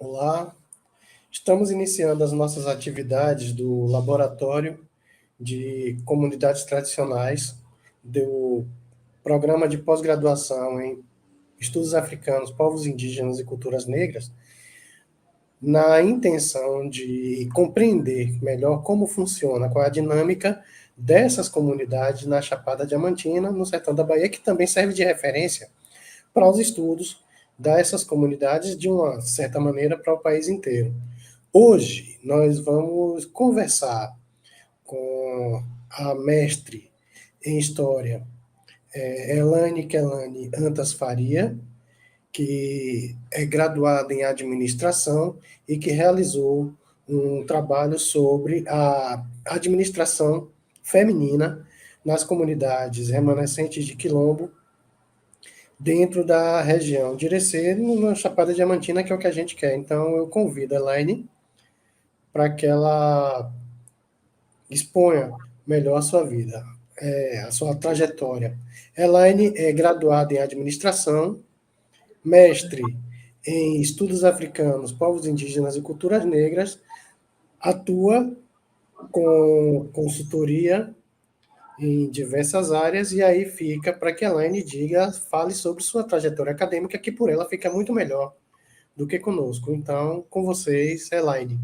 Olá, estamos iniciando as nossas atividades do Laboratório de Comunidades Tradicionais do Programa de Pós-Graduação em Estudos Africanos, Povos Indígenas e Culturas Negras, na intenção de compreender melhor como funciona, qual é a dinâmica dessas comunidades na Chapada Diamantina, no sertão da Bahia, que também serve de referência para os estudos dessas comunidades, de uma certa maneira, para o país inteiro. Hoje, nós vamos conversar com a mestre em História, Elaine Kelani Antas Faria, que é graduada em Administração e que realizou um trabalho sobre a administração feminina nas comunidades remanescentes de Quilombo, dentro da região de Irecê, na Chapada Diamantina, que é o que a gente quer. Então, eu convido a Elaine para que ela exponha melhor a sua vida, a sua trajetória. Elaine é graduada em Administração, mestre em Estudos Africanos, Povos Indígenas e Culturas Negras, atua com consultoria em diversas áreas, e aí fica para que a Elaine fale sobre sua trajetória acadêmica, que por ela fica muito melhor do que conosco. Então, com vocês, Elaine.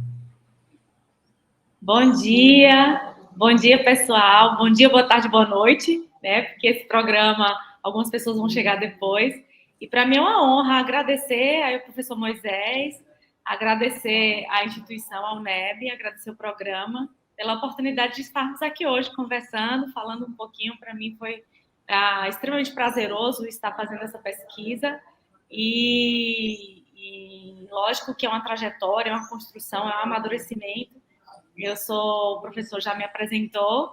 Bom dia pessoal, bom dia, boa tarde, boa noite, né? Porque esse programa, algumas pessoas vão chegar depois. E para mim é uma honra agradecer ao professor Moisés, agradecer à instituição, a UNEB, agradecer o programa pela oportunidade de estarmos aqui hoje conversando, falando um pouquinho. Para mim foi extremamente prazeroso estar fazendo essa pesquisa e lógico que é uma trajetória, é uma construção, é um amadurecimento. Eu sou o professor, já me apresentou.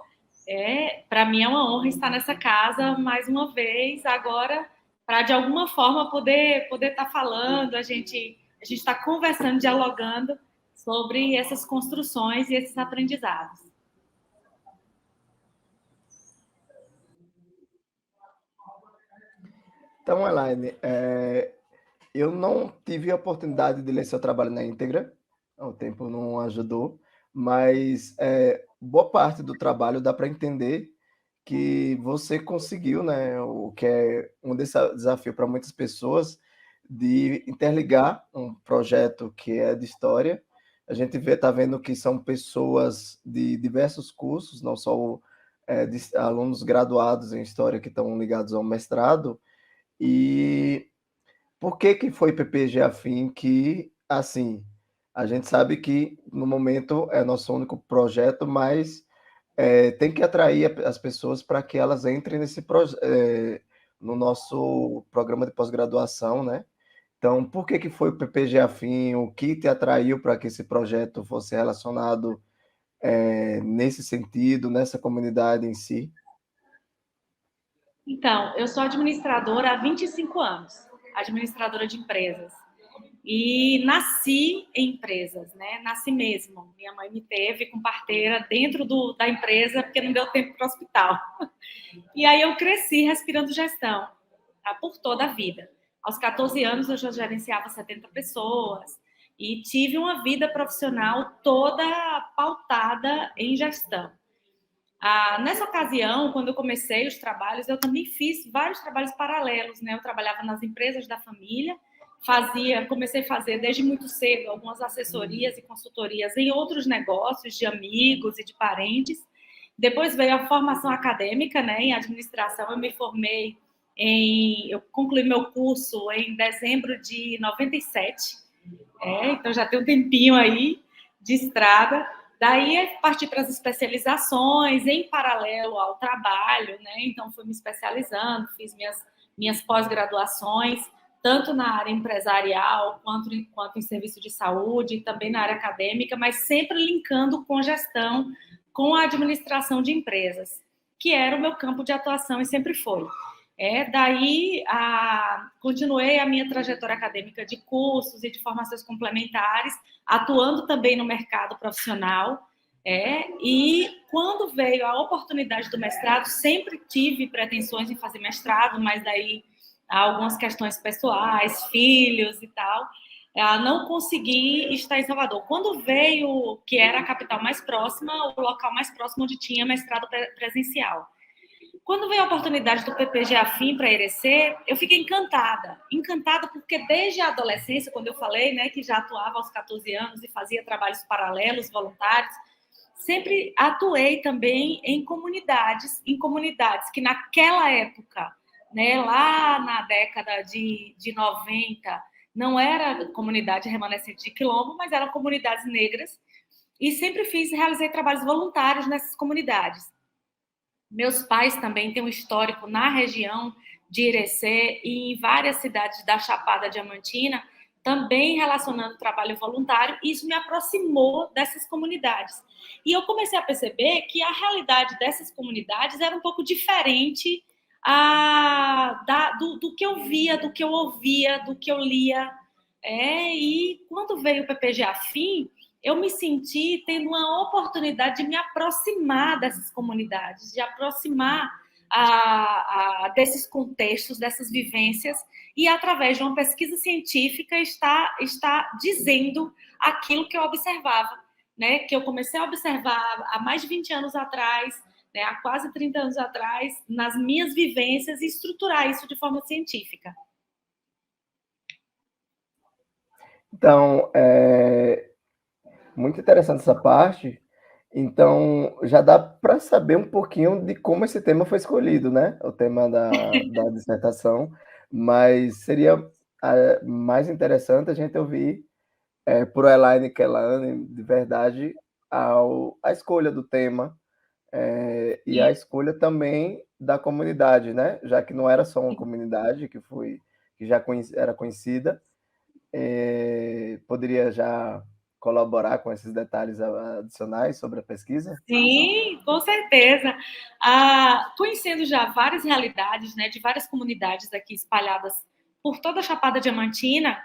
Para mim é uma honra estar nessa casa mais uma vez, agora, para de alguma forma poder estar falando, a gente está conversando, dialogando sobre essas construções e esses aprendizados. Então, Elaine, eu não tive a oportunidade de ler seu trabalho na íntegra, o tempo não ajudou, mas boa parte do trabalho dá para entender que você conseguiu, né, o que é um desafio para muitas pessoas, de interligar um projeto que é de história. A gente está vendo que são pessoas de diversos cursos, não só de alunos graduados em história que estão ligados ao mestrado. E por que foi PPG Afim que, assim, a gente sabe que no momento é nosso único projeto, mas tem que atrair as pessoas para que elas entrem no nosso programa de pós-graduação, né? Então, por que foi o PPG Afim? O que te atraiu para que esse projeto fosse relacionado nesse sentido, nessa comunidade em si? Então, eu sou administradora há 25 anos, administradora de empresas. E nasci em empresas, né? Nasci mesmo. Minha mãe me teve com parteira dentro da empresa, porque não deu tempo para o hospital. E aí eu cresci respirando gestão, tá? Por toda a vida. Aos 14 anos eu já gerenciava 70 pessoas e tive uma vida profissional toda pautada em gestão. Nessa ocasião, quando eu comecei os trabalhos, eu também fiz vários trabalhos paralelos, né? Eu trabalhava nas empresas da família, comecei a fazer desde muito cedo algumas assessorias e consultorias em outros negócios de amigos e de parentes. Depois veio a formação acadêmica, né? Em administração, eu concluí meu curso em dezembro de 97, então já tem um tempinho aí de estrada. Daí parti para as especializações em paralelo ao trabalho, né? Então fui me especializando, fiz minhas pós-graduações, tanto na área empresarial quanto em serviço de saúde, e também na área acadêmica, mas sempre linkando com gestão, com a administração de empresas, que era o meu campo de atuação e sempre foi. Daí continuei a minha trajetória acadêmica de cursos e de formações complementares, atuando também no mercado profissional. E quando veio a oportunidade do mestrado, sempre tive pretensões em fazer mestrado, mas daí há algumas questões pessoais, filhos e tal, não consegui estar em Salvador. Quando veio, que era a capital mais próxima, o local mais próximo onde tinha mestrado presencial. Quando veio a oportunidade do PPG Afim para Irecê, eu fiquei encantada. Encantada porque desde a adolescência, quando eu falei, né, que já atuava aos 14 anos e fazia trabalhos paralelos, voluntários, sempre atuei também em comunidades que naquela época, né, lá na década de 90, não era comunidade remanescente de quilombo, mas eram comunidades negras, e sempre realizei trabalhos voluntários nessas comunidades. Meus pais também têm um histórico na região de Irecê e em várias cidades da Chapada Diamantina, também relacionando trabalho voluntário, e isso me aproximou dessas comunidades. E eu comecei a perceber que a realidade dessas comunidades era um pouco diferente do que eu via, do que eu ouvia, do que eu lia. E quando veio o PPG Afim, eu me senti tendo uma oportunidade de me aproximar dessas comunidades, de aproximar desses contextos, dessas vivências, e através de uma pesquisa científica está dizendo aquilo que eu observava, né? Que eu comecei a observar há mais de 20 anos atrás, né? Há quase 30 anos atrás, nas minhas vivências, e estruturar isso de forma científica. Então, muito interessante essa parte. Então, já dá para saber um pouquinho de como esse tema foi escolhido, né? O tema da dissertação. Mas seria mais interessante a gente ouvir por Elaine Kelane, de verdade, a escolha do tema e a escolha também da comunidade, né? Já que não era só uma comunidade que já era conhecida, poderia já colaborar com esses detalhes adicionais sobre a pesquisa? Sim, com certeza. Conhecendo já várias realidades, né, de várias comunidades aqui espalhadas por toda a Chapada Diamantina,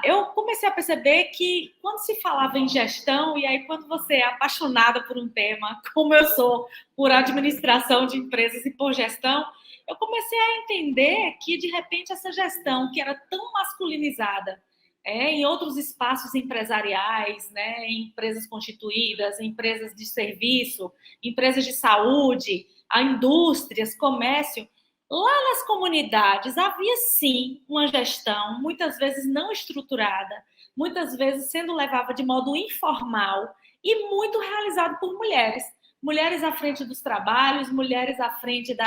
eu comecei a perceber que quando se falava em gestão, e aí quando você é apaixonada por um tema, como eu sou, por administração de empresas e por gestão, eu comecei a entender que, de repente, essa gestão que era tão masculinizada, em outros espaços empresariais, né, em empresas constituídas, em empresas de serviço, empresas de saúde, indústrias, comércio, lá nas comunidades havia sim uma gestão, muitas vezes não estruturada, muitas vezes sendo levada de modo informal e muito realizado por mulheres. Mulheres à frente dos trabalhos, mulheres à frente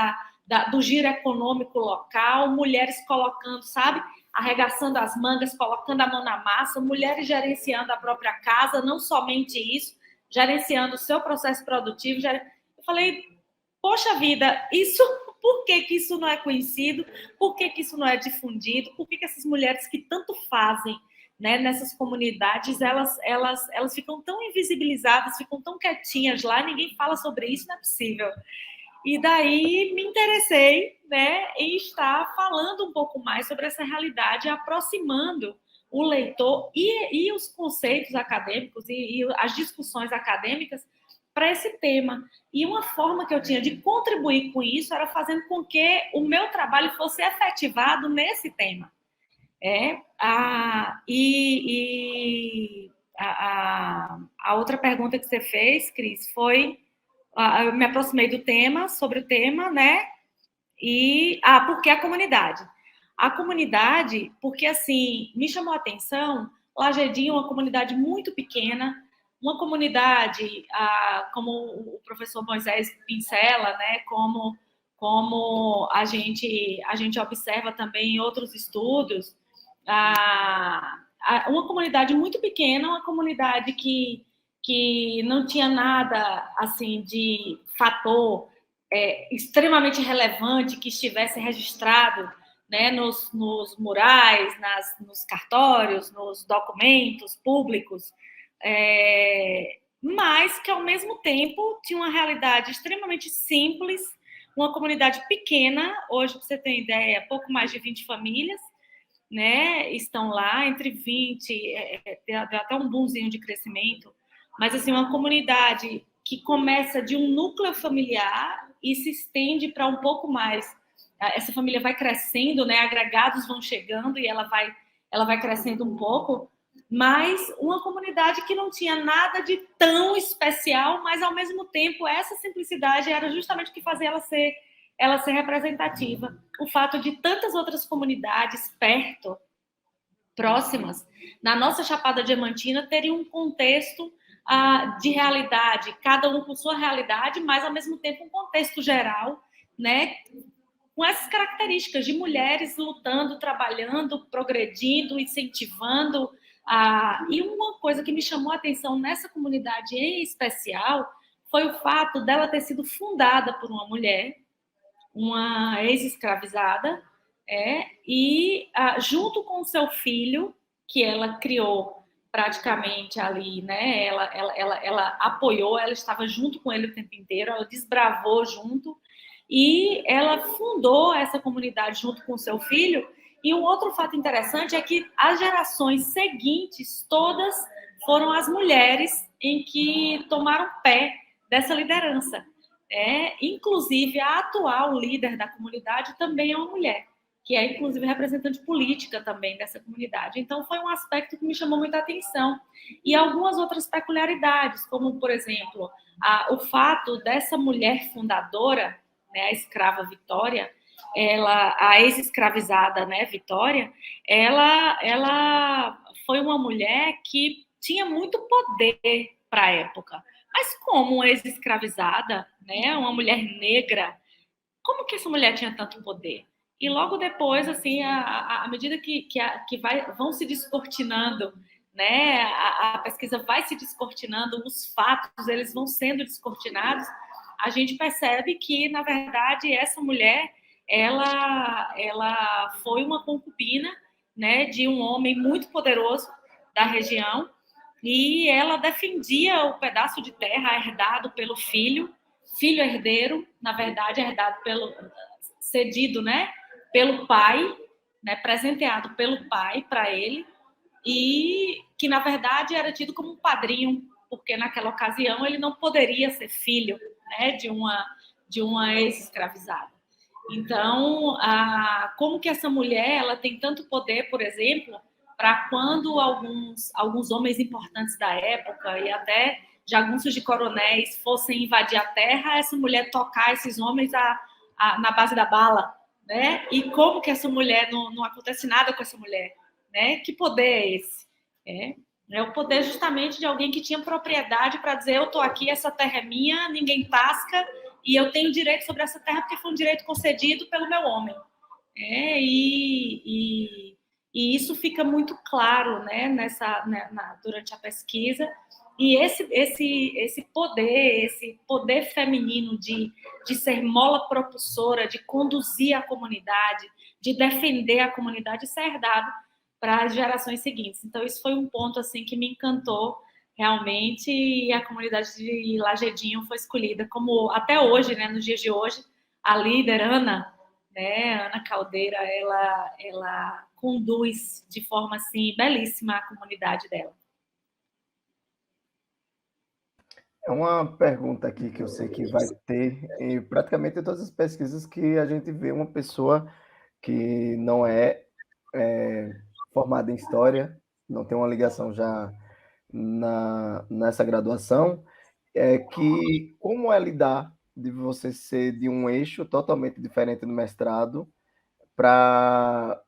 do giro econômico local, mulheres colocando, sabe, arregaçando as mangas, colocando a mão na massa, mulheres gerenciando a própria casa, não somente isso, gerenciando o seu processo produtivo. Eu falei, poxa vida, por que isso não é conhecido? Por que isso não é difundido? Por que essas mulheres que tanto fazem, né, nessas comunidades, elas ficam tão invisibilizadas, ficam tão quietinhas lá, ninguém fala sobre isso, não é possível. E daí me interessei, né, em estar falando um pouco mais sobre essa realidade, aproximando o leitor e os conceitos acadêmicos e as discussões acadêmicas para esse tema. E uma forma que eu tinha de contribuir com isso era fazendo com que o meu trabalho fosse efetivado nesse tema. A outra pergunta que você fez, Cris, foi... eu me aproximei do tema, sobre o tema, né? E por que a comunidade? A comunidade, porque assim, me chamou a atenção, Lajedim é uma comunidade muito pequena, uma comunidade, como o professor Moisés pincela, né? Como a gente observa também em outros estudos, uma comunidade muito pequena, uma comunidade que não tinha nada assim de fator extremamente relevante que estivesse registrado, né, nos murais, nos cartórios, nos documentos públicos, mas que, ao mesmo tempo, tinha uma realidade extremamente simples, uma comunidade pequena, hoje, para você ter ideia, pouco mais de 20 famílias, né, estão lá, entre 20, deu até um boomzinho de crescimento, mas assim, uma comunidade que começa de um núcleo familiar e se estende para um pouco mais. Essa família vai crescendo, né, agregados vão chegando e ela ela vai crescendo um pouco, mas uma comunidade que não tinha nada de tão especial, mas ao mesmo tempo essa simplicidade era justamente o que fazia ela ser representativa. O fato de tantas outras comunidades perto, próximas, na nossa Chapada Diamantina, teriam um contexto de realidade, cada um com sua realidade, mas ao mesmo tempo um contexto geral, né, com essas características de mulheres lutando, trabalhando, progredindo, incentivando. E uma coisa que me chamou a atenção nessa comunidade em especial foi o fato dela ter sido fundada por uma mulher, uma ex-escravizada, e junto com o seu filho, que ela criou praticamente ali, né? Ela apoiou, ela estava junto com ele o tempo inteiro, ela desbravou junto, e ela fundou essa comunidade junto com o seu filho. E um outro fato interessante é que as gerações seguintes, todas foram as mulheres em que tomaram pé dessa liderança. Inclusive, a atual líder da comunidade também é uma mulher, que é, inclusive, representante política também dessa comunidade. Então, foi um aspecto que me chamou muita atenção. E algumas outras peculiaridades, como, por exemplo, o fato dessa mulher fundadora, né, a escrava Vitória, a ex-escravizada, né, Vitória, ela foi uma mulher que tinha muito poder para a época. Mas como ex-escravizada, né, uma mulher negra, como que essa mulher tinha tanto poder? E logo depois, assim, à medida que vão se descortinando, né, a pesquisa vai se descortinando, os fatos eles vão sendo descortinados, a gente percebe que, na verdade, essa mulher ela foi uma concubina, né, de um homem muito poderoso da região, e ela defendia o pedaço de terra herdado pelo filho herdeiro, na verdade, cedido, né, pelo pai, né, presenteado pelo pai para ele, e que, na verdade, era tido como um padrinho, porque naquela ocasião ele não poderia ser filho, né, de uma ex-escravizada. Então, como que essa mulher ela tem tanto poder, por exemplo, para quando alguns homens importantes da época e até jagunços de coronéis fossem invadir a terra, essa mulher tocar esses homens na base da bala, né? E como que essa mulher, não acontece nada com essa mulher, né? Que poder é esse? É o poder justamente de alguém que tinha propriedade para dizer, eu estou aqui, essa terra é minha, ninguém tasca, e eu tenho direito sobre essa terra porque foi um direito concedido pelo meu homem. E isso fica muito claro, né, durante a pesquisa. E esse poder feminino de ser mola propulsora, de conduzir a comunidade, de defender a comunidade, isso é herdado para as gerações seguintes. Então, isso foi um ponto assim que me encantou realmente, e a comunidade de Lagedinho foi escolhida como, até hoje, né, nos dias de hoje, a líder, Ana, né, Ana Caldeira, ela conduz de forma assim belíssima a comunidade dela. É uma pergunta aqui que eu sei que vai ter em praticamente todas as pesquisas que a gente vê uma pessoa que não é formada em História, não tem uma ligação já nessa graduação, que como é lidar de você ser de um eixo totalmente diferente no mestrado para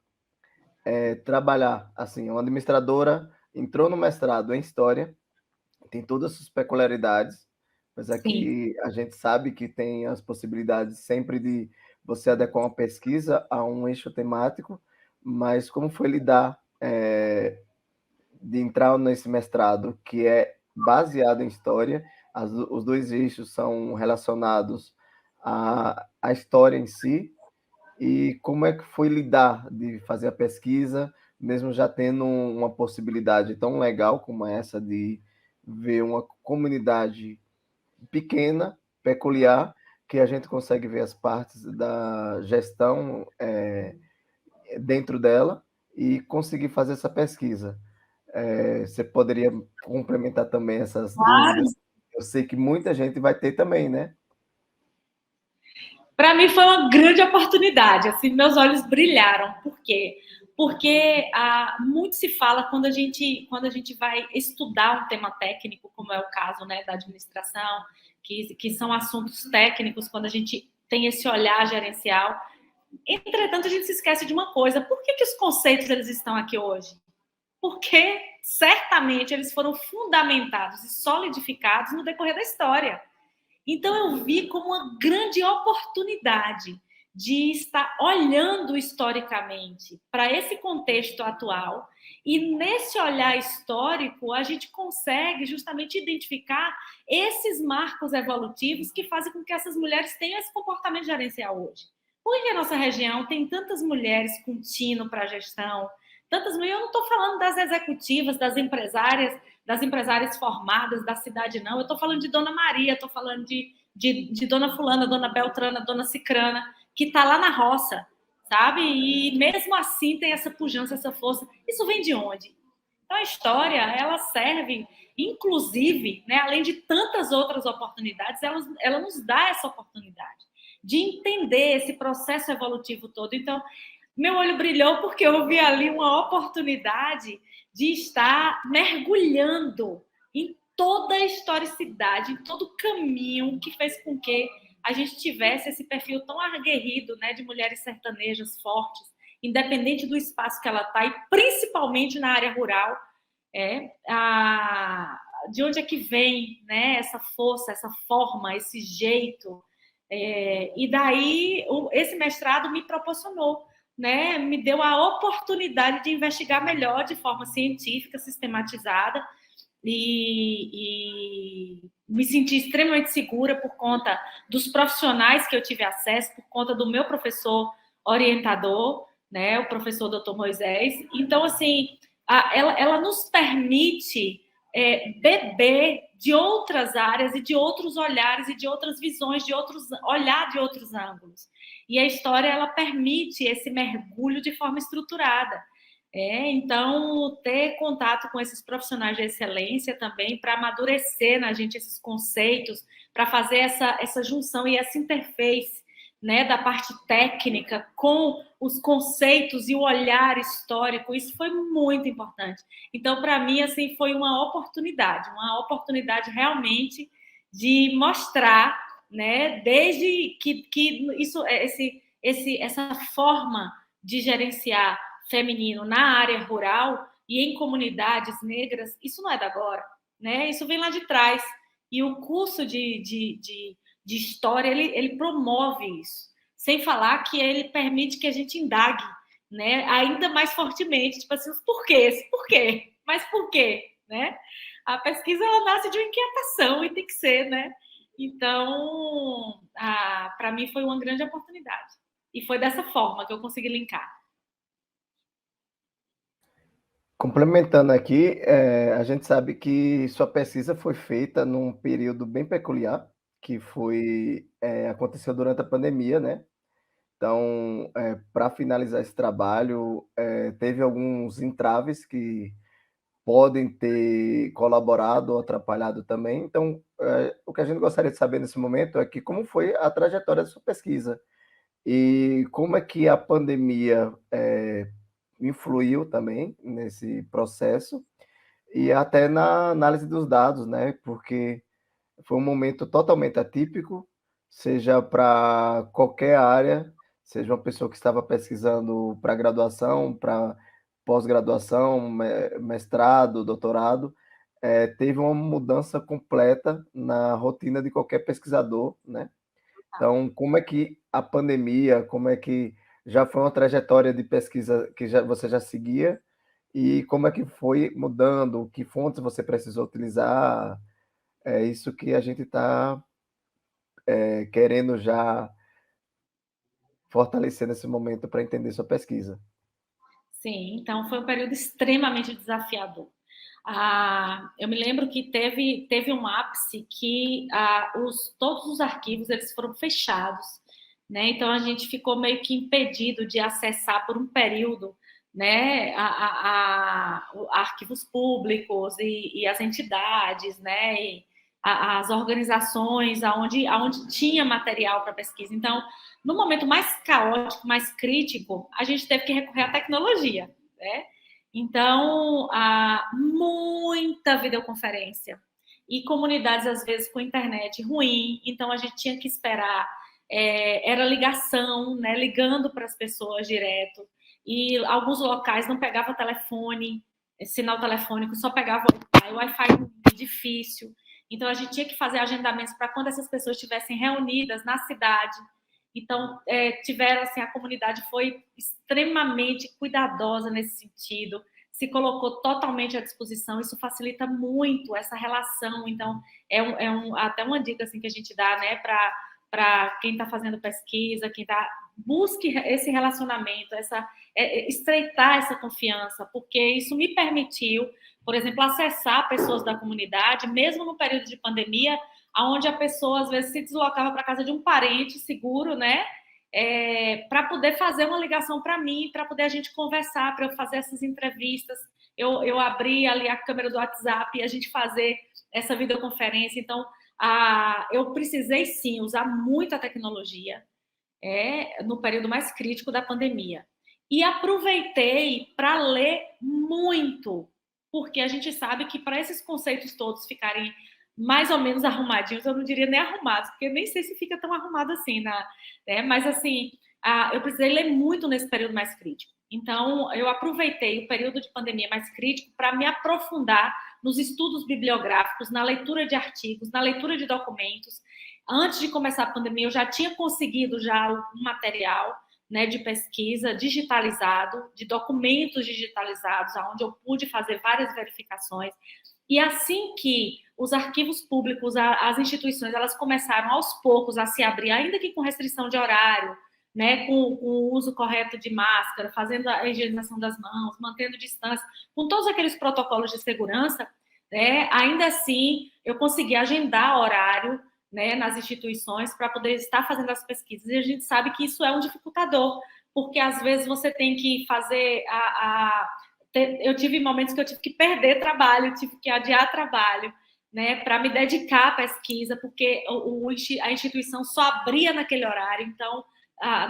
trabalhar, assim, uma administradora entrou no mestrado em História, tem todas as suas peculiaridades, mas aqui a gente sabe que tem as possibilidades sempre de você adequar uma pesquisa a um eixo temático, mas como foi lidar de entrar nesse mestrado que é baseado em História, os dois eixos são relacionados à história em si, e como é que foi lidar de fazer a pesquisa, mesmo já tendo uma possibilidade tão legal como essa de ver uma comunidade pequena, peculiar, que a gente consegue ver as partes da gestão dentro dela e conseguir fazer essa pesquisa. Você poderia complementar também essas dúvidas? Eu sei que muita gente vai ter também, né? Para mim foi uma grande oportunidade, assim, meus olhos brilharam, porque porque muito se fala quando a gente vai estudar um tema técnico, como é o caso, né, da administração, que são assuntos técnicos, quando a gente tem esse olhar gerencial. Entretanto, a gente se esquece de uma coisa: por que os conceitos eles estão aqui hoje? Porque certamente eles foram fundamentados e solidificados no decorrer da história. Então eu vi como uma grande oportunidade de estar olhando historicamente para esse contexto atual, e nesse olhar histórico a gente consegue justamente identificar esses marcos evolutivos que fazem com que essas mulheres tenham esse comportamento gerencial hoje. Por que a nossa região tem tantas mulheres com tino para a gestão? Tantas mulheres, eu não estou falando das executivas, das empresárias formadas da cidade, não. Eu estou falando de Dona Maria, estou falando de Dona Fulana, Dona Beltrana, Dona Cicrana, que está lá na roça, sabe? E mesmo assim tem essa pujança, essa força. Isso vem de onde? Então a história, ela serve, inclusive, né, além de tantas outras oportunidades, ela nos dá essa oportunidade de entender esse processo evolutivo todo. Então, meu olho brilhou porque eu vi ali uma oportunidade de estar mergulhando em toda a historicidade, em todo o caminho que fez com que a gente tivesse esse perfil tão aguerrido, né, de mulheres sertanejas fortes, independente do espaço que ela está, e principalmente na área rural. De onde é que vem, né, essa força, essa forma, esse jeito? E daí esse mestrado me proporcionou, né, me deu a oportunidade de investigar melhor, de forma científica, sistematizada, e me senti extremamente segura por conta dos profissionais que eu tive acesso, por conta do meu professor orientador, né, o professor Dr. Moisés. Então, assim, ela nos permite beber de outras áreas e de outros olhares e de outras visões, olhar de outros ângulos. E a história, ela permite esse mergulho de forma estruturada. Então, ter contato com esses profissionais de excelência também, para amadurecer na gente esses conceitos, para fazer essa junção e essa interface, né, da parte técnica com os conceitos e o olhar histórico, isso foi muito importante. Então, para mim, assim, foi uma oportunidade realmente de mostrar, né, desde que essa forma de gerenciar feminino na área rural e em comunidades negras, isso não é da agora, né? Isso vem lá de trás. E o curso de história, ele promove isso. Sem falar que ele permite que a gente indague, né, ainda mais fortemente, tipo assim, os porquês, por quê? Mas por quê? Né? A pesquisa, ela nasce de uma inquietação e tem que ser, né? Então, para mim foi uma grande oportunidade. E foi dessa forma que eu consegui linkar. Complementando aqui, a gente sabe que sua pesquisa foi feita num período bem peculiar, que aconteceu durante a pandemia, né? Então, para finalizar esse trabalho, teve alguns entraves que podem ter colaborado ou atrapalhado também. Então, o que a gente gostaria de saber nesse momento é que como foi a trajetória da sua pesquisa e como é que a pandemia influiu também nesse processo e até na análise dos dados, né? Porque foi um momento totalmente atípico, seja para qualquer área, seja uma pessoa que estava pesquisando para graduação, para pós-graduação, mestrado, doutorado, teve uma mudança completa na rotina de qualquer pesquisador, né? Então, como é que a pandemia, como é que já foi uma trajetória de pesquisa que você já seguia e como é que foi mudando, que fontes você precisou utilizar? É isso que a gente está querendo já fortalecer nesse momento para entender sua pesquisa. Sim, então foi um período extremamente desafiador. Eu me lembro que teve um ápice que todos os arquivos eles foram fechados, né? Então a gente ficou meio que impedido de acessar por um período, né, arquivos públicos e as entidades, né, e as organizações aonde tinha material para pesquisa. Então, no momento mais caótico, mais crítico, a gente teve que recorrer à tecnologia, né? Então, muita videoconferência e comunidades, às vezes, com internet ruim, então a gente tinha que esperar, era ligação, né? Ligando para as pessoas direto, e alguns locais não pegava telefone, sinal telefônico, só pegava o Wi-Fi difícil. Então, a gente tinha que fazer agendamentos para quando essas pessoas estivessem reunidas na cidade. Então, tiveram, assim, a comunidade foi extremamente cuidadosa nesse sentido, se colocou totalmente à disposição, isso facilita muito essa relação. Então, até uma dica assim, que a gente dá, né, para quem está fazendo pesquisa, busque esse relacionamento, estreitar essa confiança, porque isso me permitiu, por exemplo, acessar pessoas da comunidade, mesmo no período de pandemia, onde a pessoa às vezes se deslocava para a casa de um parente seguro, né? Para poder fazer uma ligação para mim, para poder a gente conversar, para eu fazer essas entrevistas. Eu abri ali a câmera do WhatsApp e a gente fazer essa videoconferência. Então, eu precisei sim usar muita tecnologia no período mais crítico da pandemia. E aproveitei para ler muito, porque a gente sabe que para esses conceitos todos ficarem mais ou menos arrumadinhos, eu não diria nem arrumados, porque eu nem sei se fica tão arrumado assim, mas assim, eu precisei ler muito nesse período mais crítico. Então, eu aproveitei o período de pandemia mais crítico para me aprofundar nos estudos bibliográficos, na leitura de artigos, na leitura de documentos. Antes de começar a pandemia, eu já tinha conseguido já um material, né, de pesquisa digitalizado, de documentos digitalizados, onde eu pude fazer várias verificações. E assim que os arquivos públicos, as instituições, elas começaram aos poucos a se abrir, ainda que com restrição de horário, né, com o uso correto de máscara, fazendo a higienização das mãos, mantendo distância, com todos aqueles protocolos de segurança, né, ainda assim eu consegui agendar horário, né, nas instituições para poder estar fazendo as pesquisas. E a gente sabe que isso é um dificultador, porque às vezes você tem que fazer eu tive momentos que eu tive que perder trabalho, tive que adiar trabalho, né, para me dedicar à pesquisa, porque a instituição só abria naquele horário, então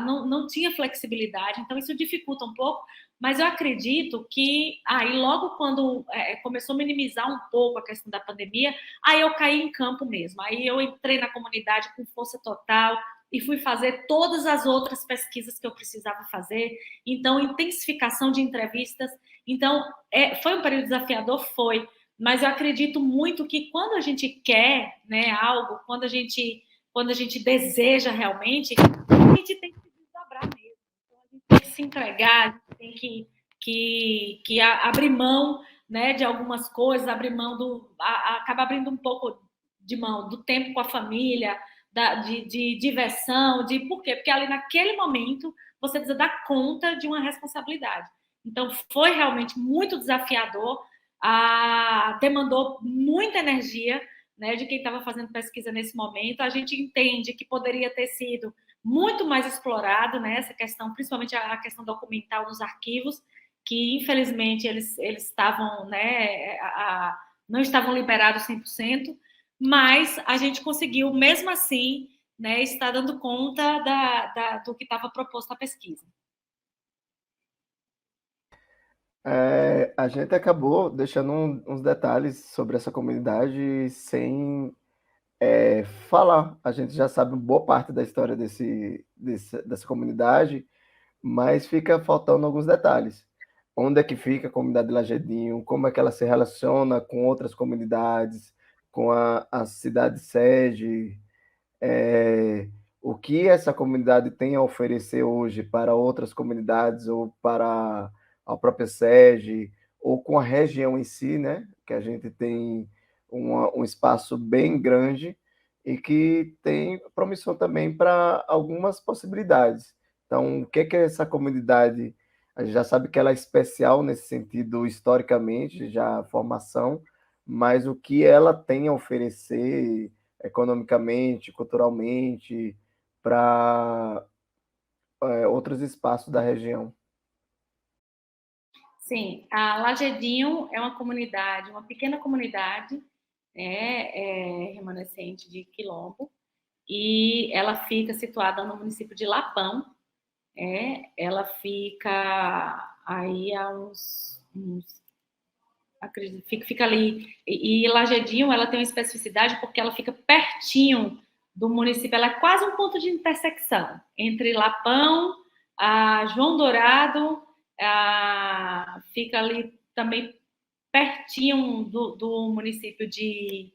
não tinha flexibilidade, então isso dificulta um pouco, mas eu acredito que aí logo quando começou a minimizar um pouco a questão da pandemia, aí eu caí em campo mesmo, aí eu entrei na comunidade com força total e fui fazer todas as outras pesquisas que eu precisava fazer, então intensificação de entrevistas, então foi um período desafiador, mas eu acredito muito que quando a gente quer, né, algo, quando a gente deseja realmente, a gente tem que se desdobrar mesmo. Então, a gente tem que se entregar, a gente tem que abrir mão, né, de algumas coisas, abrir mão acaba abrindo um pouco de mão do tempo com a família, de diversão, por quê? Porque ali naquele momento você precisa dar conta de uma responsabilidade. Então, foi realmente muito desafiador, demandou muita energia, né, de quem estava fazendo pesquisa nesse momento. A gente entende que poderia ter sido muito mais explorado, né, essa questão, principalmente a questão documental nos arquivos, que infelizmente eles estavam, né, não estavam liberados 100%, mas a gente conseguiu, mesmo assim, né, estar dando conta do que estava proposto na pesquisa. A gente acabou deixando uns detalhes sobre essa comunidade sem falar. A gente já sabe boa parte da história dessa comunidade, mas fica faltando alguns detalhes. Onde é que fica a comunidade de Lagedinho? Como é que ela se relaciona com outras comunidades, com a cidade sede? O que essa comunidade tem a oferecer hoje para outras comunidades ou para a própria sede, ou com a região em si, né? Que a gente tem um espaço bem grande e que tem promissão também para algumas possibilidades. Então, o que é essa comunidade? A gente já sabe que ela é especial nesse sentido historicamente, já a formação, mas o que ela tem a oferecer economicamente, culturalmente, para outros espaços da região. Sim, a Lagedinho é uma comunidade, uma pequena comunidade remanescente de Quilombo, e ela fica situada no município de Lapão. Ela fica aí a acredito, fica ali. E Lagedinho, ela tem uma especificidade porque ela fica pertinho do município, ela é quase um ponto de intersecção entre Lapão, João Dourado, fica ali também pertinho do município de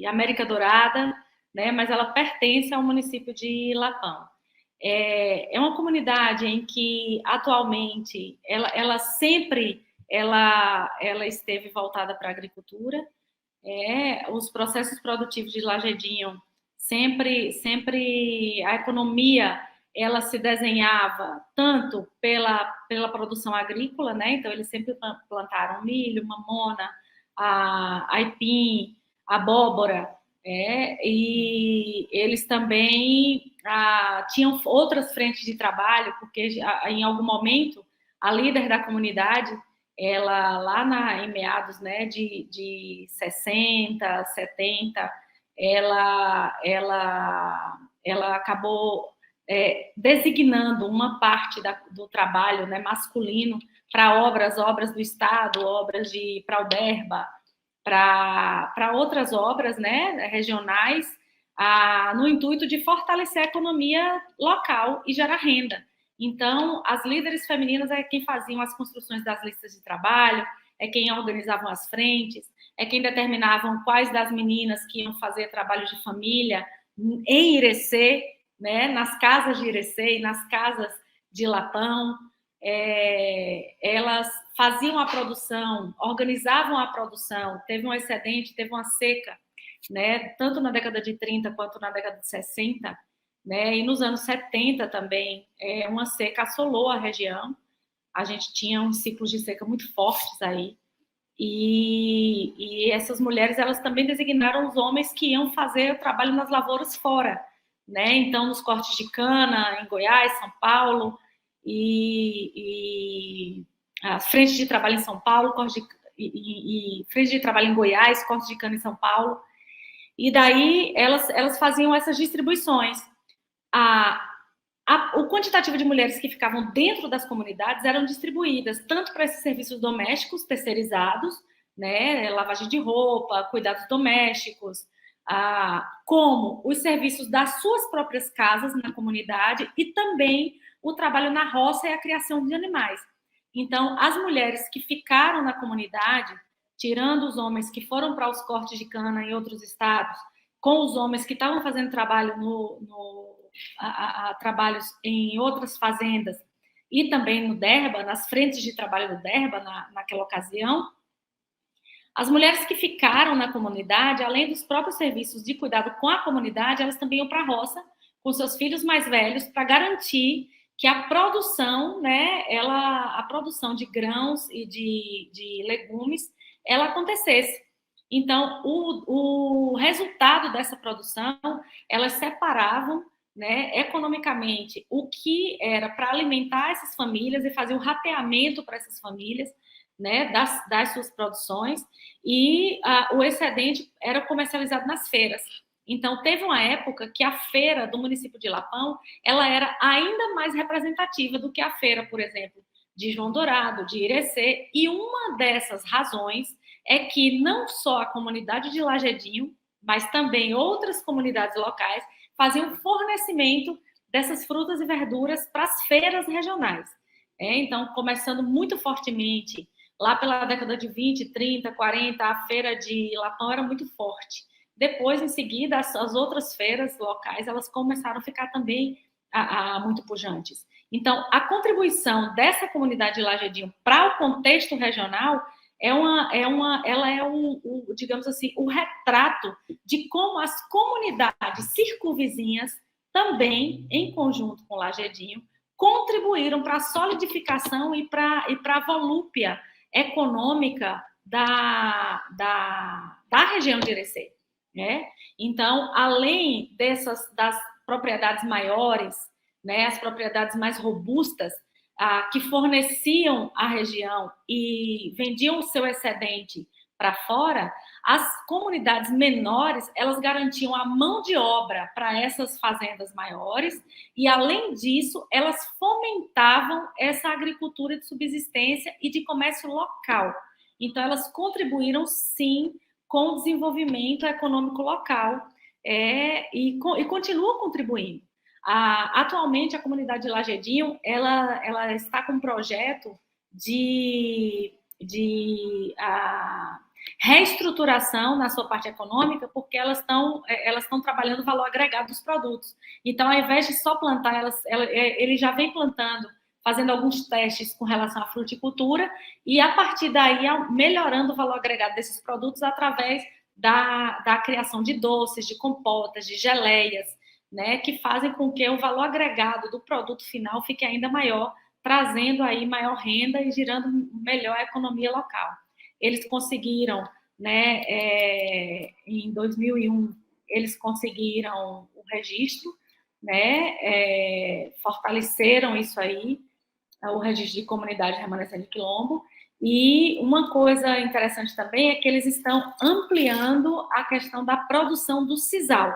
América Dourada, né? Mas ela pertence ao município de Lapão. É uma comunidade em que atualmente ela sempre esteve voltada para a agricultura. Os processos produtivos de Lagedinho sempre a economia ela se desenhava tanto pela produção agrícola, né? Então eles sempre plantaram milho, mamona, aipim, abóbora, e eles também tinham outras frentes de trabalho, porque em algum momento a líder da comunidade, ela lá em meados, né, de 60, 70, ela acabou designando uma parte do trabalho, né, masculino para obras do Estado, obras para o DERBA, para outras obras, né, regionais, no intuito de fortalecer a economia local e gerar renda. Então, as líderes femininas é quem faziam as construções das listas de trabalho, é quem organizavam as frentes, é quem determinavam quais das meninas que iam fazer trabalho de família em Irecê, né, nas casas de Irecê e nas casas de Lapão. Elas faziam a produção, organizavam a produção, teve um excedente, teve uma seca, né, tanto na década de 30 quanto na década de 60, né, e nos anos 70 também, uma seca assolou a região, a gente tinha uns ciclos de seca muito fortes aí, e essas mulheres, elas também designaram os homens que iam fazer o trabalho nas lavouras fora, né, então nos cortes de cana, em Goiás, São Paulo, e as frentes de trabalho em São Paulo, e frente de trabalho em Goiás, cortes de cana em São Paulo, e daí elas faziam essas distribuições. O quantitativo de mulheres que ficavam dentro das comunidades eram distribuídas tanto para esses serviços domésticos terceirizados, né, lavagem de roupa, cuidados domésticos, como os serviços das suas próprias casas na comunidade e também o trabalho na roça e a criação de animais. Então, as mulheres que ficaram na comunidade, tirando os homens que foram para os cortes de cana em outros estados, com os homens que estavam fazendo trabalho trabalhos em outras fazendas e também no DERBA, nas frentes de trabalho do DERBA naquela ocasião, as mulheres que ficaram na comunidade, além dos próprios serviços de cuidado com a comunidade, elas também iam para a roça com seus filhos mais velhos para garantir que a produção, né, a produção de grãos e de legumes, ela acontecesse. Então, o resultado dessa produção, elas separavam, né, economicamente o que era para alimentar essas famílias e fazer o rateamento para essas famílias, né, das suas produções, e o excedente era comercializado nas feiras. Então, teve uma época que a feira do município de Lapão, ela era ainda mais representativa do que a feira, por exemplo, de João Dourado, de Irecê, e uma dessas razões é que não só a comunidade de Lagedinho, mas também outras comunidades locais faziam fornecimento dessas frutas e verduras para as feiras regionais. Então, começando muito fortemente, lá pela década de 20, 30, 40, a feira de Lapão era muito forte. Depois, em seguida, as outras feiras locais, elas começaram a ficar também muito pujantes. Então, a contribuição dessa comunidade de Lagedinho para o contexto regional digamos assim, o retrato de como as comunidades circunvizinhas também, em conjunto com Lagedinho, contribuíram para a solidificação e para a volúpia econômica da região de Irecê, né? Então, além das propriedades maiores, né, as propriedades mais robustas, que forneciam a região e vendiam o seu excedente para fora, As comunidades menores, elas garantiam a mão de obra para essas fazendas maiores e, além disso, elas fomentavam essa agricultura de subsistência e de comércio local. Então, elas contribuíram, sim, com o desenvolvimento econômico local e continuam contribuindo. Atualmente, a comunidade de Lagedinho, ela está com um projeto de reestruturação na sua parte econômica, porque elas estão trabalhando o valor agregado dos produtos. Então, ao invés de só plantar, ele já vem plantando, fazendo alguns testes com relação à fruticultura, e a partir daí melhorando o valor agregado desses produtos através da criação de doces, de compotas, de geleias, né, que fazem com que o valor agregado do produto final fique ainda maior, trazendo aí maior renda e girando melhor a economia local. Eles conseguiram, né, em 2001, eles conseguiram o registro, né, fortaleceram isso aí, o registro de comunidade remanescente de quilombo. E uma coisa interessante também é que eles estão ampliando a questão da produção do sisal.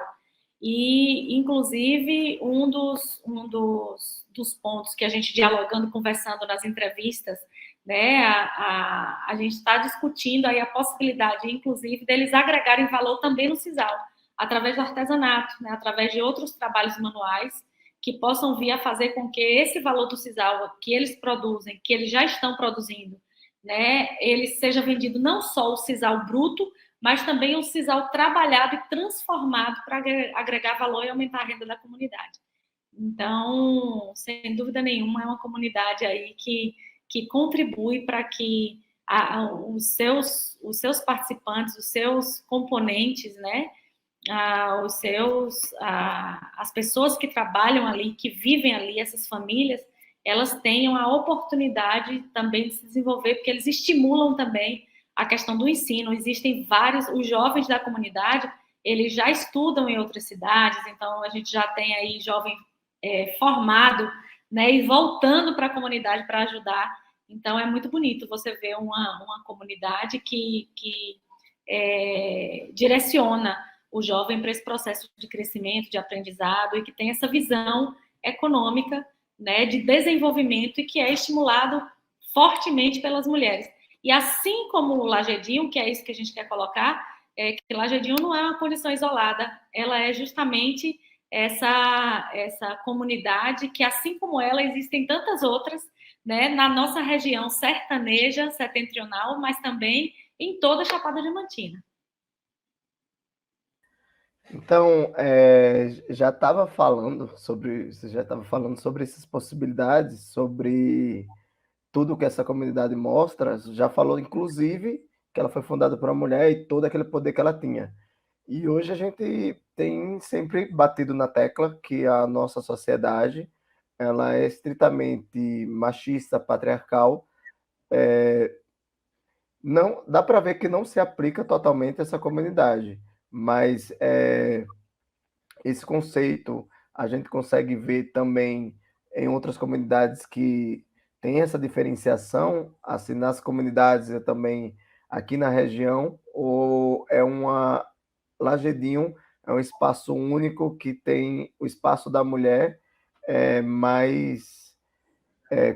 E, inclusive, um dos pontos que a gente dialogando, conversando nas entrevistas, né, a gente está discutindo aí a possibilidade, inclusive, deles agregarem valor também no sisal, através do artesanato, né, através de outros trabalhos manuais, que possam vir a fazer com que esse valor do sisal que eles produzem, que eles já estão produzindo, né, ele seja vendido não só o sisal bruto, mas também um sisal trabalhado e transformado para agregar valor e aumentar a renda da comunidade. Então, sem dúvida nenhuma, é uma comunidade aí que contribui para que os seus participantes, os seus componentes, né, as pessoas que trabalham ali, que vivem ali, essas famílias, elas tenham a oportunidade também de se desenvolver, porque eles estimulam também a questão do ensino. Existem os jovens da comunidade, eles já estudam em outras cidades, então a gente já tem aí jovem formado, né, e voltando para a comunidade para ajudar. Então é muito bonito você ver uma comunidade que direciona o jovem para esse processo de crescimento, de aprendizado, e que tem essa visão econômica, né, de desenvolvimento, e que é estimulado fortemente pelas mulheres. E assim como o Lagedinho, que é isso que a gente quer colocar, que Lagedinho não é uma condição isolada, ela é justamente essa comunidade que, assim como ela, existem tantas outras, né, na nossa região sertaneja, setentrional, mas também em toda a Chapada Diamantina. Então, você já estava falando sobre essas possibilidades, sobre tudo que essa comunidade mostra, já falou, inclusive, que ela foi fundada por uma mulher e todo aquele poder que ela tinha. E hoje a gente tem sempre batido na tecla que a nossa sociedade ela é estritamente machista, patriarcal. Não dá para ver que não se aplica totalmente a essa comunidade, mas esse conceito a gente consegue ver também em outras comunidades que tem essa diferenciação, assim, nas comunidades também aqui na região, ou é uma Lagedinho é um espaço único que tem o espaço da mulher mais,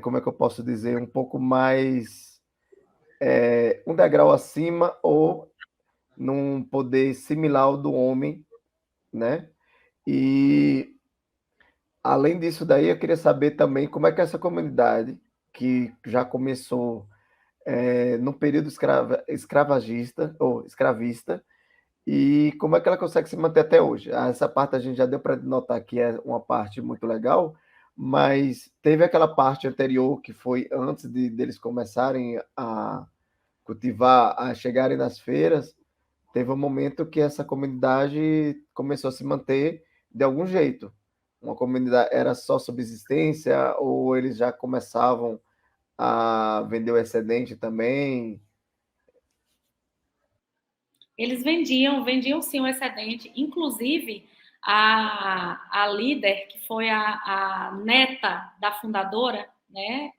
como é que eu posso dizer, um pouco mais um degrau acima ou num poder similar ao do homem, né? E além disso daí, eu queria saber também como é que essa comunidade, que já começou no período escravagista ou escravista, e como é que ela consegue se manter até hoje. Essa parte a gente já deu para notar que é uma parte muito legal, mas teve aquela parte anterior que foi antes deles começarem a cultivar, a chegarem nas feiras, teve um momento que essa comunidade começou a se manter de algum jeito. Uma comunidade era só subsistência ou eles já começavam a vender o excedente também? Eles vendiam sim o excedente, inclusive a líder, que foi a neta da fundadora, né,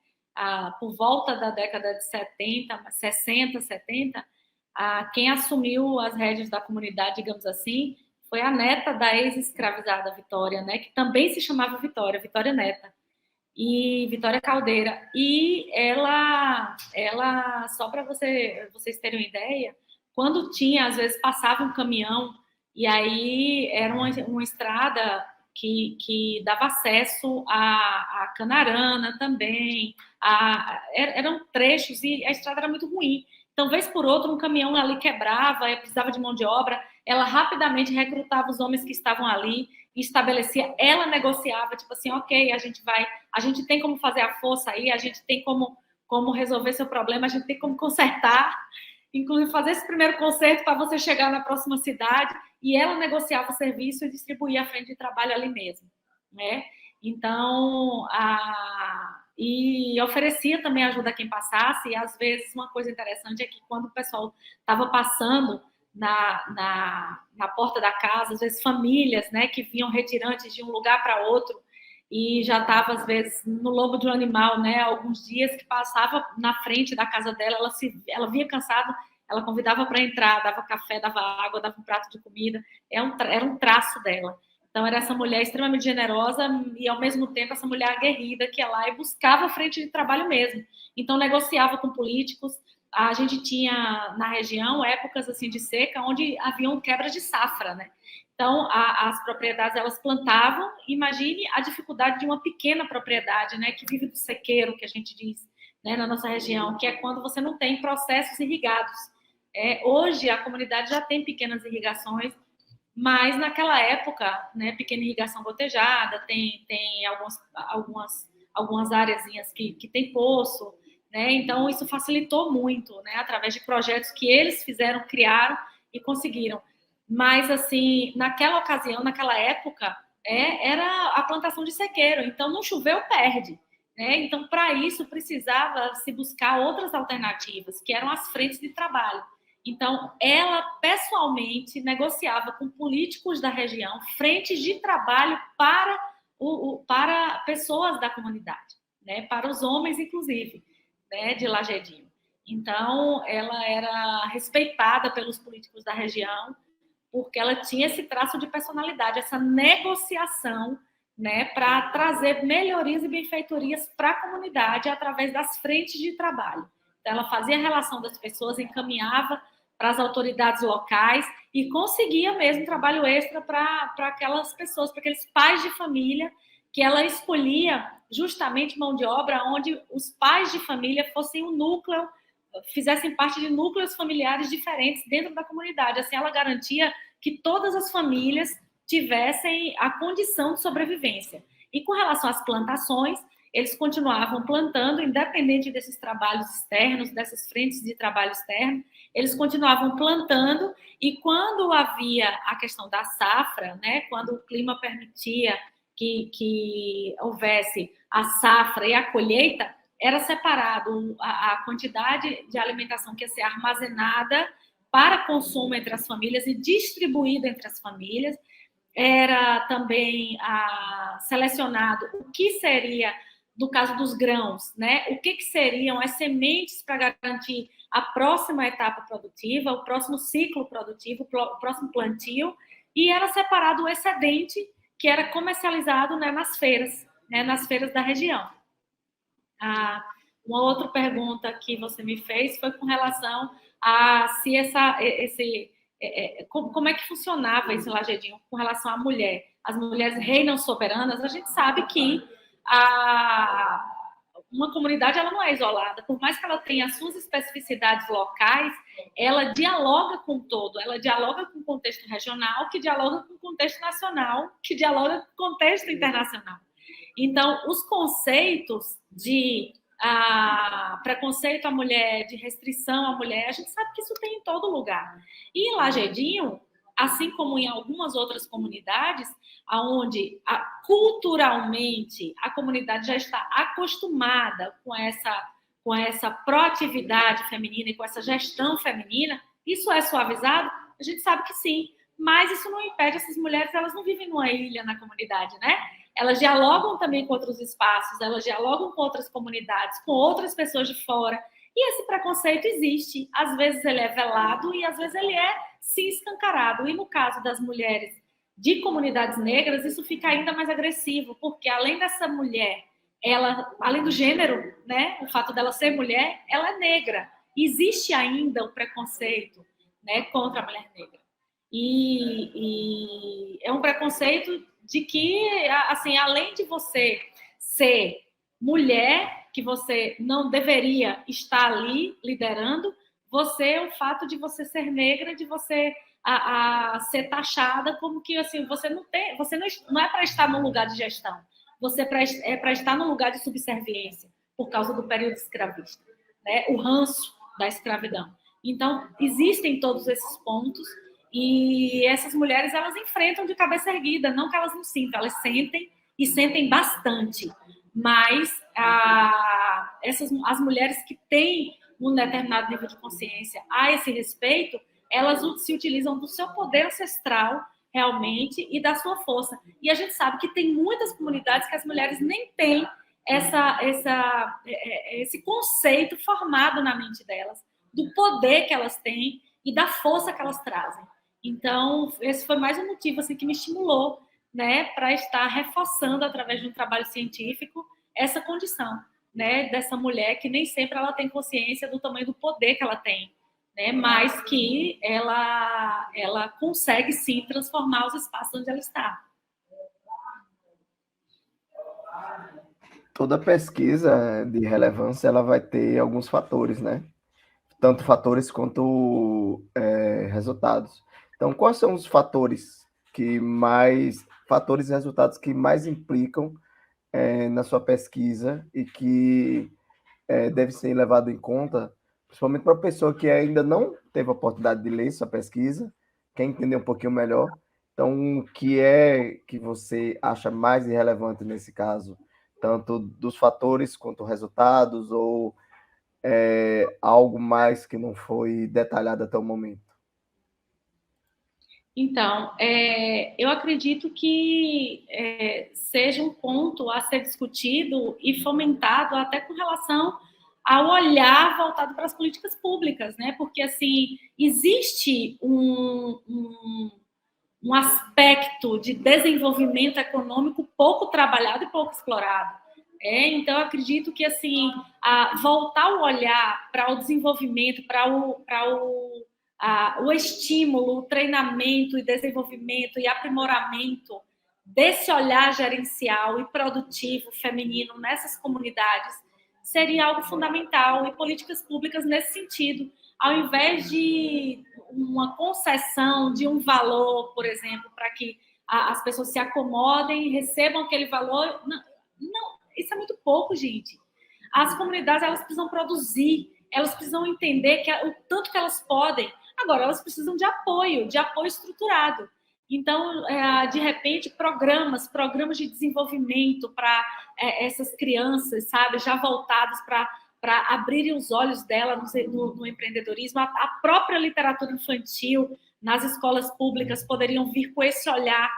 por volta da década de 70, 60, 70, Quem assumiu as rédeas da comunidade, digamos assim, foi a neta da ex-escravizada Vitória, né, que também se chamava Vitória, Vitória Neta, e Vitória Caldeira. E ela só para vocês terem uma ideia, quando tinha, às vezes passava um caminhão, e aí era uma estrada que dava acesso a Canarana também, eram trechos, e a estrada era muito ruim. Então, vez por outra, um caminhão ali quebrava, precisava de mão de obra, ela rapidamente recrutava os homens que estavam ali e estabelecia, ela negociava, tipo assim, ok, a gente tem como fazer a força aí, a gente tem como resolver seu problema, a gente tem como consertar, inclusive fazer esse primeiro conserto para você chegar na próxima cidade, e ela negociava o serviço e distribuía a frente de trabalho ali mesmo, né? Então, e oferecia também ajuda a quem passasse, e às vezes uma coisa interessante é que quando o pessoal estava passando na porta da casa, às vezes famílias, né, que vinham retirantes de um lugar para outro, e já estava, às vezes, no lombo de um animal, né, alguns dias que passava na frente da casa dela, ela via cansada, ela convidava para entrar, dava café, dava água, dava um prato de comida, era um traço dela. Então, era essa mulher extremamente generosa e, ao mesmo tempo, essa mulher aguerrida que ia lá e buscava frente de trabalho mesmo. Então, negociava com políticos. A gente tinha, na região, épocas assim de seca, onde haviam quebras de safra, né? Então, as propriedades, elas plantavam. Imagine a dificuldade de uma pequena propriedade, né, que vive do sequeiro, que a gente diz, né, na nossa região, que é quando você não tem processos irrigados. Hoje, a comunidade já tem pequenas irrigações, mas naquela época, né, pequena irrigação gotejada, tem algumas áreazinhas que tem poço, né? Então isso facilitou muito, né, através de projetos que eles fizeram, criaram e conseguiram. Mas assim, naquela ocasião, naquela época, era a plantação de sequeiro, então não choveu, perde. Né? Então, para isso, precisava se buscar outras alternativas, que eram as frentes de trabalho. Então, ela pessoalmente negociava com políticos da região frentes de trabalho para pessoas da comunidade, né? Para os homens, inclusive, né? De Lagedinho. Então, ela era respeitada pelos políticos da região, porque ela tinha esse traço de personalidade, essa negociação, né, para trazer melhorias e benfeitorias para a comunidade através das frentes de trabalho. Então, ela fazia a relação das pessoas, encaminhava para as autoridades locais e conseguia mesmo trabalho extra para aquelas pessoas, para aqueles pais de família, que ela escolhia justamente mão de obra onde os pais de família fossem um núcleo, fizessem parte de núcleos familiares diferentes dentro da comunidade. Assim, ela garantia que todas as famílias tivessem a condição de sobrevivência. E com relação às plantações, eles continuavam plantando, independente desses trabalhos externos, dessas frentes de trabalho externo, eles continuavam plantando, e quando havia a questão da safra, né, quando o clima permitia que houvesse a safra e a colheita, era separado a quantidade de alimentação que ia ser armazenada para consumo entre as famílias e distribuída entre as famílias. Era também selecionado o que seria, no caso dos grãos, né? O que seriam as sementes para garantir a próxima etapa produtiva, o próximo ciclo produtivo, o próximo plantio, e era separado o excedente que era comercializado, né, nas feiras da região. Uma outra pergunta que você me fez foi com relação a se como é que funcionava esse Lagedinho com relação à mulher. As mulheres reinam soberanas. A gente sabe que uma comunidade ela não é isolada, por mais que ela tenha as suas especificidades locais, ela dialoga com o todo, ela dialoga com o contexto regional, que dialoga com o contexto nacional, que dialoga com o contexto internacional. Então, os conceitos de preconceito à mulher, de restrição à mulher, a gente sabe que isso tem em todo lugar. E em Lagedinho, assim como em algumas outras comunidades, onde culturalmente a comunidade já está acostumada com essa proatividade feminina e com essa gestão feminina, isso é suavizado? A gente sabe que sim, mas isso não impede essas mulheres, elas não vivem numa ilha na comunidade, né? Elas dialogam também com outros espaços, elas dialogam com outras comunidades, com outras pessoas de fora. E esse preconceito existe. Às vezes ele é velado e às vezes ele é, sim, escancarado. E no caso das mulheres de comunidades negras, isso fica ainda mais agressivo, porque além dessa mulher, ela, além do gênero, né, o fato dela ser mulher, ela é negra. Existe ainda o preconceito, né, contra a mulher negra. E é um preconceito de que, assim, além de você ser mulher, que você não deveria estar ali liderando, você, o fato de você ser negra, de você a ser taxada como que assim, você não é para estar num lugar de gestão, você é para estar num lugar de subserviência por causa do período escravista, né? O ranço da escravidão. Então, existem todos esses pontos e essas mulheres, elas enfrentam de cabeça erguida, não que elas não sintam, elas sentem e sentem bastante, mas as mulheres que têm um determinado nível de consciência a esse respeito, elas se utilizam do seu poder ancestral realmente e da sua força. E a gente sabe que tem muitas comunidades que as mulheres nem têm esse conceito formado na mente delas, do poder que elas têm e da força que elas trazem. Então, esse foi mais um motivo assim, que me estimulou, né, para estar reforçando, através de um trabalho científico, essa condição, né, dessa mulher que nem sempre ela tem consciência do tamanho do poder que ela tem, né, mas que ela consegue, sim, transformar os espaços onde ela está. Toda pesquisa de relevância ela vai ter alguns fatores, né? Tanto fatores quanto resultados. Então, quais são os fatores e resultados que mais implicam na sua pesquisa e que deve ser levado em conta, principalmente para a pessoa que ainda não teve a oportunidade de ler sua pesquisa, quer entender um pouquinho melhor. Então, o que é que você acha mais irrelevante nesse caso, tanto dos fatores quanto resultados, ou algo mais que não foi detalhado até o momento? Então, eu acredito que seja um ponto a ser discutido e fomentado até com relação ao olhar voltado para as políticas públicas, né? Porque, assim, existe um aspecto de desenvolvimento econômico pouco trabalhado e pouco explorado. Então, eu acredito que, assim, voltar o olhar para o desenvolvimento, para o estímulo, o treinamento e desenvolvimento e aprimoramento desse olhar gerencial e produtivo feminino nessas comunidades seria algo fundamental, e políticas públicas nesse sentido, ao invés de uma concessão de um valor, por exemplo, para que as pessoas se acomodem e recebam aquele valor. Não, isso é muito pouco, gente. As comunidades, elas precisam produzir, elas precisam entender o tanto que elas podem. Agora, elas precisam de apoio estruturado. Então, de repente, programas de desenvolvimento para essas crianças, sabe, já voltados para abrirem os olhos dela no empreendedorismo. A própria literatura infantil nas escolas públicas poderiam vir com esse olhar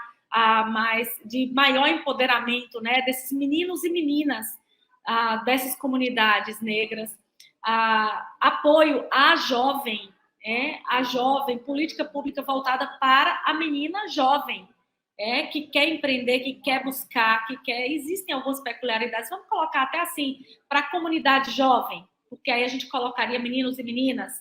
de maior empoderamento, né, desses meninos e meninas dessas comunidades negras. Apoio à jovem, política pública voltada para a menina jovem, que quer empreender, que quer buscar, Existem algumas peculiaridades, vamos colocar até assim, para a comunidade jovem, porque aí a gente colocaria meninos e meninas,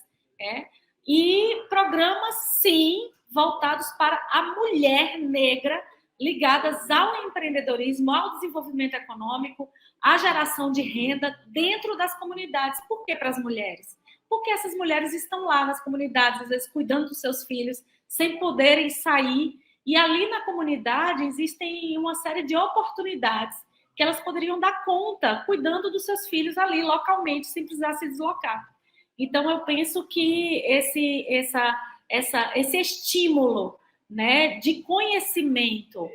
e programas, sim, voltados para a mulher negra, ligadas ao empreendedorismo, ao desenvolvimento econômico, à geração de renda dentro das comunidades. Por que para as mulheres? Porque essas mulheres estão lá nas comunidades, às vezes cuidando dos seus filhos, sem poderem sair, e ali na comunidade existem uma série de oportunidades que elas poderiam dar conta, cuidando dos seus filhos ali localmente, sem precisar se deslocar. Então, eu penso que esse estímulo, né, de conhecimento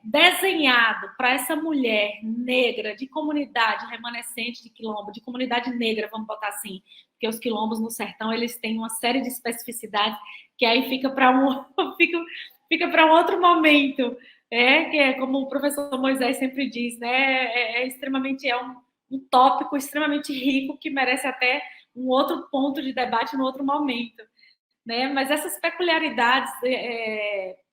desenhado para essa mulher negra de comunidade remanescente de quilombo, de comunidade negra, vamos botar assim, porque os quilombos no sertão, eles têm uma série de especificidades que aí fica para fica para um outro momento, que é como o professor Moisés sempre diz, né, extremamente um tópico extremamente rico que merece até um outro ponto de debate no outro momento, né? Mas essas peculiaridades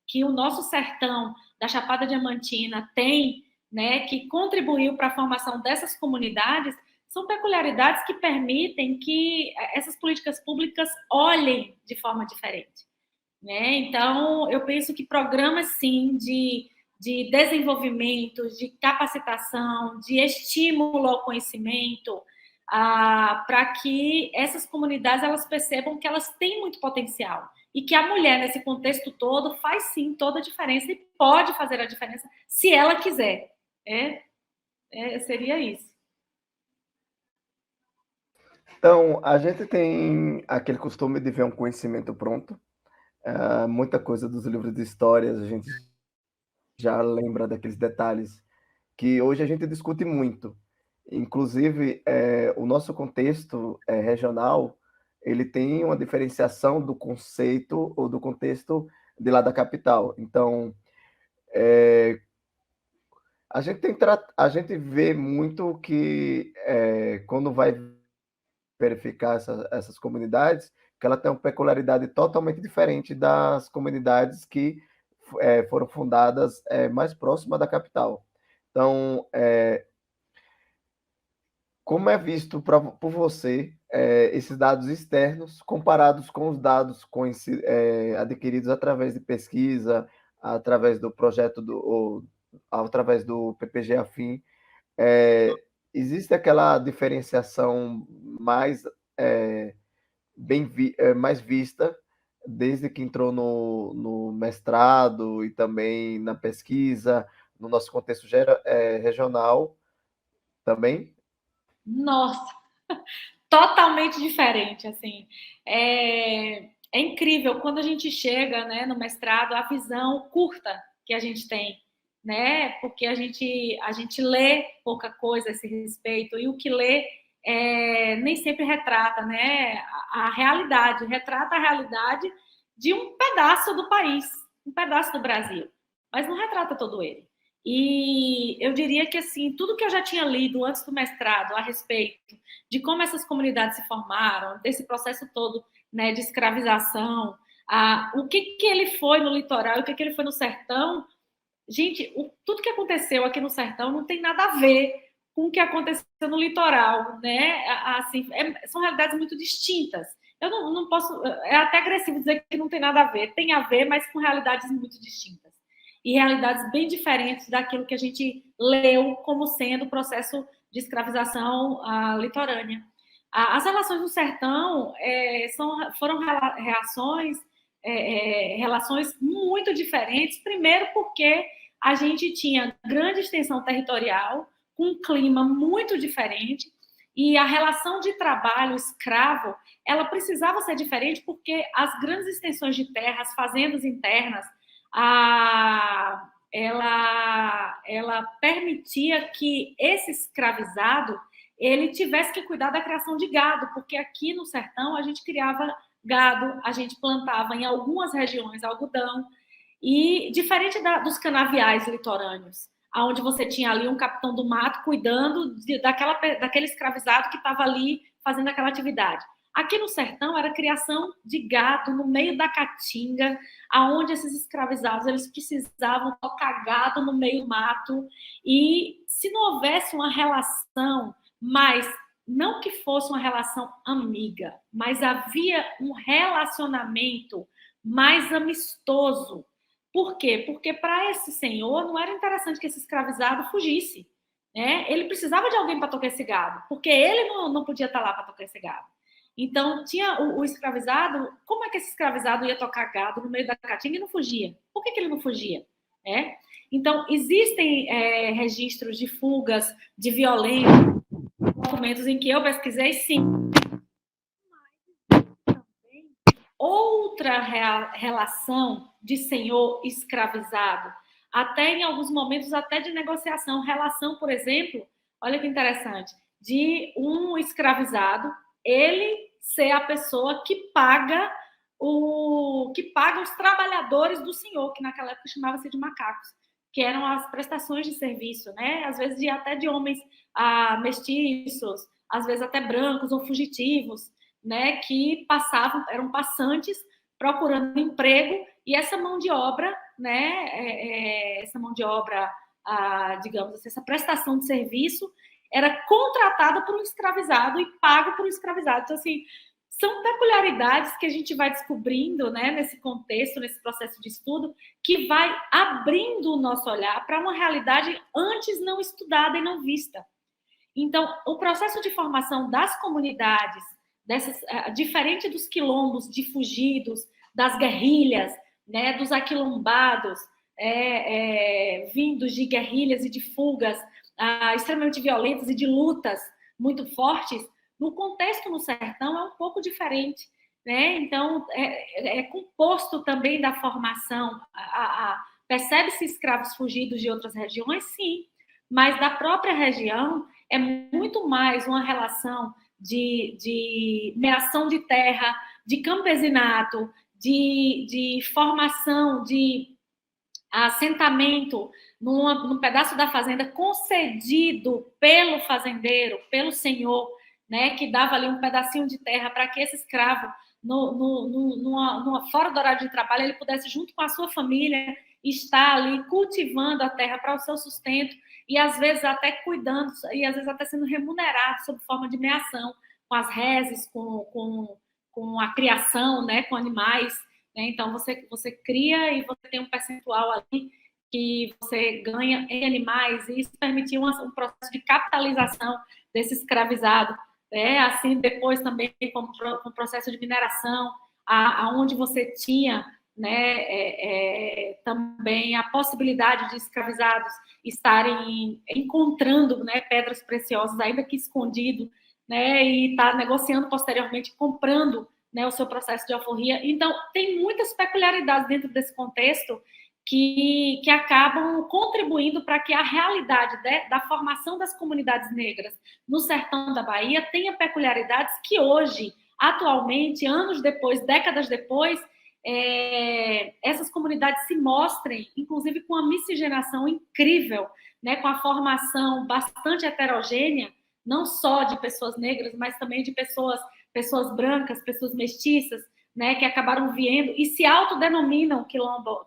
que o nosso sertão da Chapada Diamantina tem, né, que contribuiu para a formação dessas comunidades, são peculiaridades que permitem que essas políticas públicas olhem de forma diferente, né? Então, eu penso que programas, sim, de desenvolvimento, de capacitação, de estímulo ao conhecimento, para que essas comunidades elas percebam que elas têm muito potencial e que a mulher, nesse contexto todo, faz, sim, toda a diferença e pode fazer a diferença se ela quiser. Seria isso. Então, a gente tem aquele costume de ver um conhecimento pronto. Muita coisa dos livros de histórias a gente já lembra daqueles detalhes que hoje a gente discute muito. Inclusive, o nosso contexto regional, ele tem uma diferenciação do conceito ou do contexto de lá da capital. Então, a gente vê muito que quando vai verificar essas comunidades, que ela tem uma peculiaridade totalmente diferente das comunidades que foram fundadas mais próxima da capital. Então, como é visto por você esses dados externos comparados com os dados adquiridos através de pesquisa, através do projeto ou através do PPG Afim? Existe aquela diferenciação mais mais vista desde que entrou no mestrado e também na pesquisa, no nosso contexto regional também? Nossa, totalmente diferente, assim. É incrível quando a gente chega, né, no mestrado, a visão curta que a gente tem, né? Porque a gente lê pouca coisa a esse respeito e o que lê nem sempre retrata, né, a realidade, retrata a realidade de um pedaço do país, um pedaço do Brasil, mas não retrata todo ele. E eu diria que, assim, tudo que eu já tinha lido antes do mestrado a respeito de como essas comunidades se formaram, desse processo todo, né, de escravização, o que ele foi no litoral, o que ele foi no sertão, gente, tudo que aconteceu aqui no sertão não tem nada a ver com o que aconteceu no litoral, né? Assim, são realidades muito distintas. Eu não posso, é até agressivo dizer que não tem nada a ver, tem a ver, mas com realidades muito distintas. E realidades bem diferentes daquilo que a gente leu como sendo o processo de escravização litorânea. As relações no sertão foram relações muito diferentes, primeiro porque a gente tinha grande extensão territorial, com um clima muito diferente, e a relação de trabalho escravo, ela precisava ser diferente porque as grandes extensões de terra, as fazendas internas, ela permitia que esse escravizado ele tivesse que cuidar da criação de gado, porque aqui no sertão a gente criava gado, a gente plantava em algumas regiões algodão, e diferente dos canaviais litorâneos, onde você tinha ali um capitão do mato cuidando daquele escravizado que estava ali fazendo aquela atividade. Aqui no sertão era criação de gado no meio da caatinga, aonde esses escravizados eles precisavam tocar gado no meio do mato, e se não houvesse uma relação, mas não que fosse uma relação amiga, mas havia um relacionamento mais amistoso. Por quê? Porque para esse senhor não era interessante que esse escravizado fugisse, né? Ele precisava de alguém para tocar esse gado, porque ele não podia estar lá para tocar esse gado. Então, tinha o escravizado. Como é que esse escravizado ia tocar gado no meio da caatinga e não fugia? Por que ele não fugia? Então, existem registros de fugas, de violência, documentos em que eu pesquisei, sim. Mas também outra relação de senhor escravizado, até em alguns momentos até de negociação, relação, por exemplo, olha que interessante, de um escravizado, ele ser a pessoa que paga os trabalhadores do senhor, que naquela época chamava-se de macacos. que eram as prestações de serviço, né? Às vezes até de homens mestiços, às vezes até brancos ou fugitivos, né? Que passavam, eram passantes procurando emprego, e essa mão de obra, né? Essa mão de obra, digamos assim, essa prestação de serviço era contratada por um escravizado e pago por um escravizado. Então, assim, são peculiaridades que a gente vai descobrindo, né, nesse contexto, nesse processo de estudo, que vai abrindo o nosso olhar para uma realidade antes não estudada e não vista. Então, o processo de formação das comunidades, diferente dos quilombos de fugidos, das guerrilhas, né, dos aquilombados, vindos de guerrilhas e de fugas extremamente violentas e de lutas muito fortes, no contexto no sertão é um pouco diferente, né? Então, é composto também da formação. Percebe-se escravos fugidos de outras regiões? Sim, mas da própria região é muito mais uma relação de meação de terra, de campesinato, de formação, de assentamento num pedaço da fazenda concedido pelo fazendeiro, pelo senhor, né, que dava ali um pedacinho de terra para que esse escravo, fora do horário de trabalho, ele pudesse, junto com a sua família, estar ali cultivando a terra para o seu sustento e, às vezes, até cuidando, e, às vezes, até sendo remunerado sob forma de meação, com as reses, com a criação, né, com animais. Então, você cria e você tem um percentual ali que você ganha em animais, e isso permitiu um processo de capitalização desse escravizado. Assim, depois também com o processo de mineração, aonde você tinha, né, também a possibilidade de escravizados estarem encontrando, né, pedras preciosas, ainda que escondido, né, e estar negociando posteriormente, comprando, né, o seu processo de alforria. Então, tem muitas peculiaridades dentro desse contexto que acabam contribuindo para que a realidade da formação das comunidades negras no sertão da Bahia tenha peculiaridades que hoje, atualmente, anos depois, décadas depois, essas comunidades se mostrem, inclusive com uma miscigenação incrível, né, com a formação bastante heterogênea, não só de pessoas negras, mas também de pessoas brancas, pessoas mestiças, né, que acabaram vindo e se autodenominam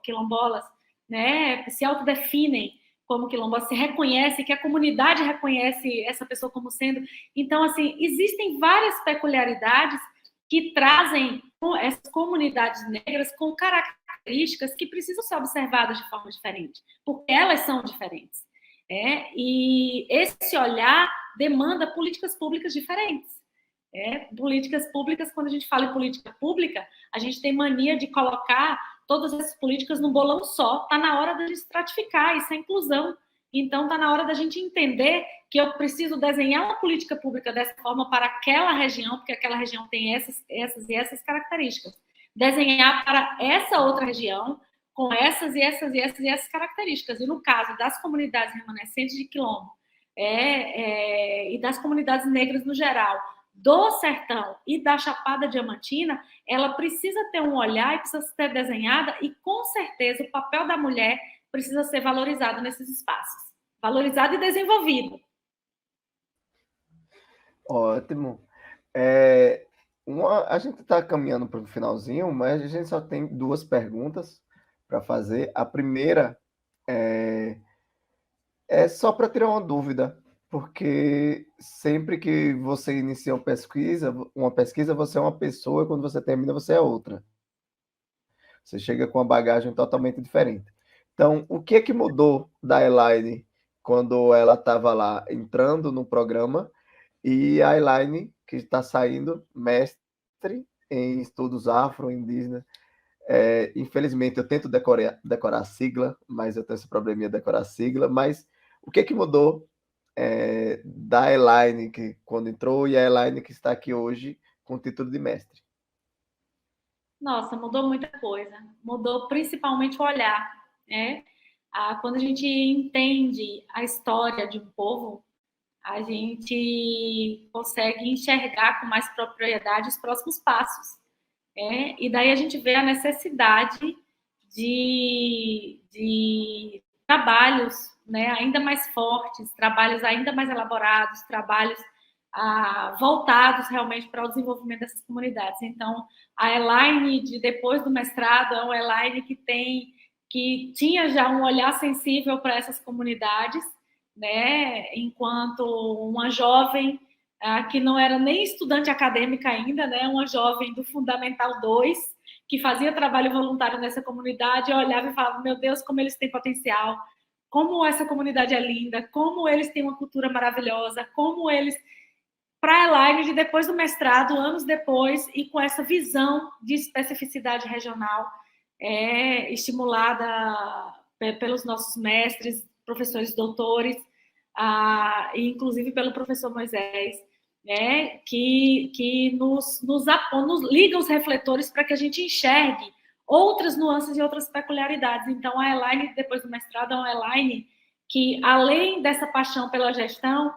quilombolas, né, se autodefinem como quilombolas, se reconhece, que a comunidade reconhece essa pessoa como sendo. Então, assim, existem várias peculiaridades que trazem essas comunidades negras com características que precisam ser observadas de forma diferente, porque elas são diferentes. E esse olhar demanda políticas públicas diferentes. Políticas públicas, quando a gente fala em política pública, a gente tem mania de colocar todas essas políticas num bolão só. Está na hora de estratificar, isso é inclusão. Então, está na hora da gente entender que eu preciso desenhar uma política pública dessa forma para aquela região, porque aquela região tem essas e essas características. Desenhar para essa outra região com essas e essas características. E no caso das comunidades remanescentes de quilombo e das comunidades negras no geral, do sertão e da Chapada Diamantina, ela precisa ter um olhar e precisa ser desenhada, e com certeza o papel da mulher precisa ser valorizado nesses espaços. Valorizado e desenvolvido. Ótimo. A gente está caminhando para o finalzinho, mas a gente só tem 2 perguntas para fazer. A primeira é só para tirar uma dúvida, porque sempre que você inicia uma pesquisa, você é uma pessoa, e quando você termina, você é outra. Você chega com uma bagagem totalmente diferente. Então, o que é que mudou da Elaine quando ela estava lá entrando no programa, e a Elaine, que está saindo mestre em estudos afro-indígenas? Infelizmente, eu tento decorar a sigla, mas eu tenho esse probleminha de decorar a sigla. Mas o que é que mudou da Elaine, que quando entrou, e a Elaine que está aqui hoje com o título de mestre? Nossa, mudou muita coisa. Mudou principalmente o olhar, né? Quando a gente entende a história de um povo, a gente consegue enxergar com mais propriedade os próximos passos. E daí a gente vê a necessidade de trabalhos, né, ainda mais fortes, trabalhos ainda mais elaborados, trabalhos voltados realmente para o desenvolvimento dessas comunidades. Então, a Elaine, de depois do mestrado, é uma Elaine que tinha já um olhar sensível para essas comunidades, né, enquanto uma jovem que não era nem estudante acadêmica ainda, né, uma jovem do Fundamental 2, que fazia trabalho voluntário nessa comunidade, eu olhava e falava, meu Deus, como eles têm potencial, como essa comunidade é linda, como eles têm uma cultura maravilhosa, como eles... Para a Elaine, de depois do mestrado, anos depois, e com essa visão de especificidade regional estimulada pelos nossos mestres, professores doutores, inclusive pelo professor Moisés, né, que nos liga os refletores para que a gente enxergue outras nuances e outras peculiaridades. Então, a Elaine, depois do mestrado, é uma Elaine que, além dessa paixão pela gestão,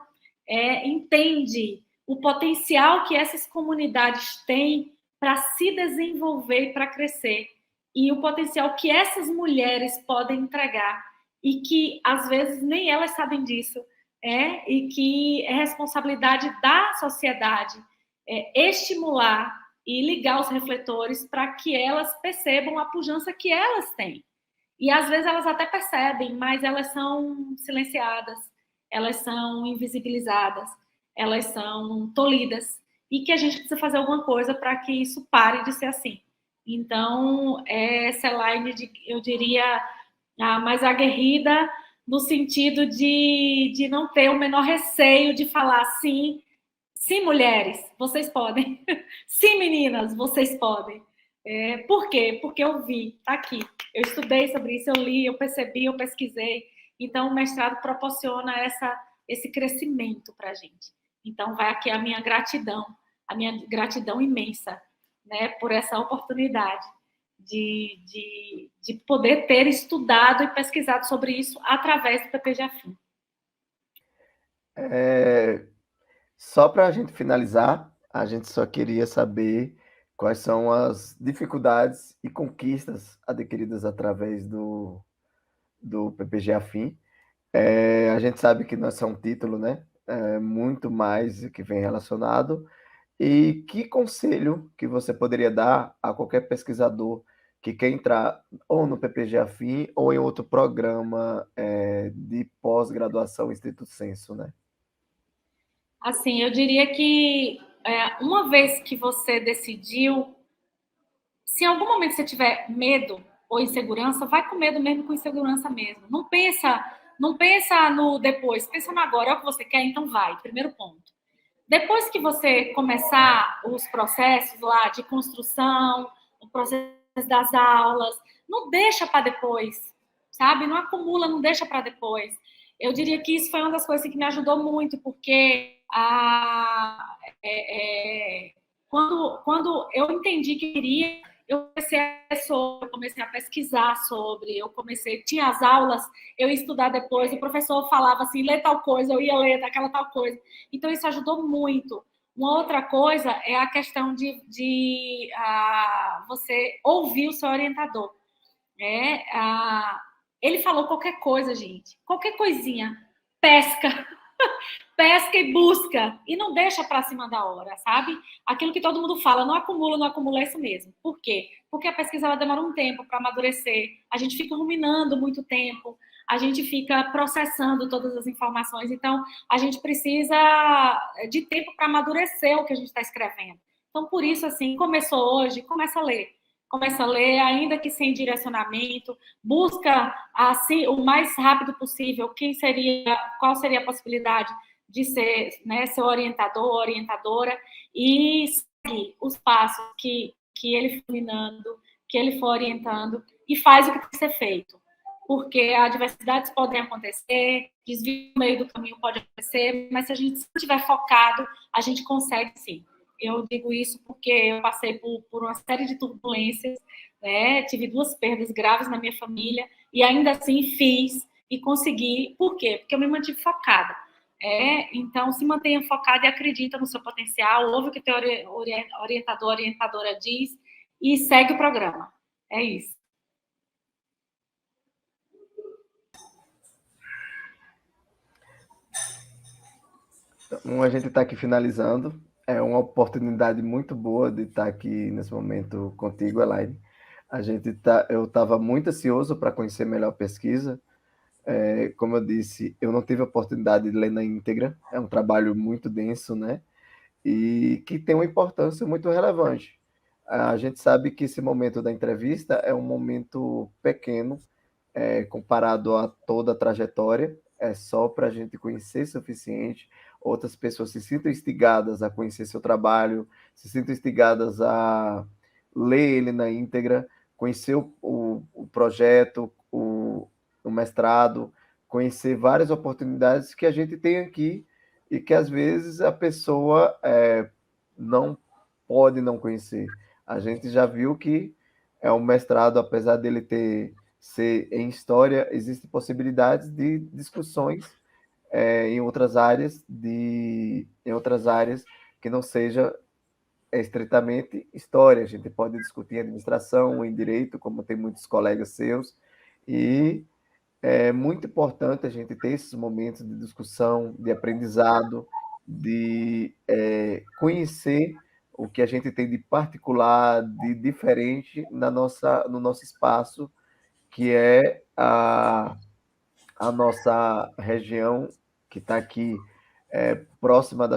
entende o potencial que essas comunidades têm para se desenvolver e para crescer, e o potencial que essas mulheres podem entregar, e que, às vezes, nem elas sabem disso, e que é responsabilidade da sociedade estimular e ligar os refletores para que elas percebam a pujança que elas têm. E, às vezes, elas até percebem, mas elas são silenciadas, elas são invisibilizadas, elas são tolhidas, e que a gente precisa fazer alguma coisa para que isso pare de ser assim. Então, essa Elaine, eu diria, a mais aguerrida, no sentido de não ter o menor receio de falar sim, sim, mulheres, vocês podem. Sim, meninas, vocês podem. Por quê? Porque eu vi, tá aqui. Eu estudei sobre isso, eu li, eu percebi, eu pesquisei. Então, o mestrado proporciona esse crescimento para a gente. Então, vai aqui a minha gratidão imensa, né, por essa oportunidade de poder ter estudado e pesquisado sobre isso através do PPG Afim. Só para a gente finalizar, a gente só queria saber quais são as dificuldades e conquistas adquiridas através do PPG Afim. A gente sabe que não é só um título, né? Muito mais que vem relacionado. E que conselho que você poderia dar a qualquer pesquisador que quer entrar ou no PPG Afim ou em outro programa de pós-graduação estrito sensu, né? Assim, eu diria que uma vez que você decidiu, se em algum momento você tiver medo ou insegurança, vai com medo mesmo, com insegurança mesmo. Não pensa no depois, pensa no agora, é o que você quer, então vai, primeiro ponto. Depois que você começar os processos lá de construção, o processo das aulas, não deixa para depois, sabe? Não acumula, não deixa para depois. Eu diria que isso foi uma das coisas que me ajudou muito, porque quando eu entendi que queria, eu comecei a pesquisar sobre, tinha as aulas, eu ia estudar depois, o professor falava assim, lê tal coisa, eu ia ler aquela tal coisa. Então, isso ajudou muito. Uma outra coisa é a questão de você ouvir o seu orientador. Ele falou qualquer coisa, gente, qualquer coisinha, pesca e busca, e não deixa para cima da hora, sabe? Aquilo que todo mundo fala, não acumula, é isso mesmo. Por quê? Porque a pesquisa ela demora um tempo para amadurecer, a gente fica ruminando muito tempo, a gente fica processando todas as informações, então a gente precisa de tempo para amadurecer o que a gente está escrevendo. Então, por isso, assim, começou hoje, começa a ler, ainda que sem direcionamento, busca assim o mais rápido possível qual seria a possibilidade de ser, né, seu orientador, orientadora, e seguir os passos que ele for minando, que ele for orientando, e faz o que tem que ser feito. Porque adversidades podem acontecer, desvio no meio do caminho pode acontecer, mas se a gente estiver focado, a gente consegue sim. Eu digo isso porque eu passei por uma série de turbulências, né? Tive 2 perdas graves na minha família, e ainda assim fiz e consegui. Por quê? Porque eu me mantive focada. Então, se mantenha focada e acredita no seu potencial, ouve o que o teu orientador, orientadora diz e segue o programa. É isso. Então, a gente está aqui finalizando. É uma oportunidade muito boa de estar aqui nesse momento contigo, Elaine. Eu estava muito ansioso para conhecer melhor a pesquisa. Como eu disse, eu não tive a oportunidade de ler na íntegra. É um trabalho muito denso, né? E que tem uma importância muito relevante. A gente sabe que esse momento da entrevista é um momento pequeno, comparado a toda a trajetória, é só para a gente conhecer o suficiente, outras pessoas se sintam instigadas a conhecer seu trabalho, se sintam instigadas a ler ele na íntegra, conhecer o projeto, o mestrado, conhecer várias oportunidades que a gente tem aqui e que às vezes a pessoa não pode não conhecer. A gente já viu que é um mestrado, apesar dele ser em história, existem possibilidades de discussões em outras áreas que não seja estritamente história. A gente pode discutir em administração, em direito, como tem muitos colegas seus, e é muito importante a gente ter esses momentos de discussão, de aprendizado, de conhecer o que a gente tem de particular, de diferente no nosso espaço, que é a nossa região, que está aqui próxima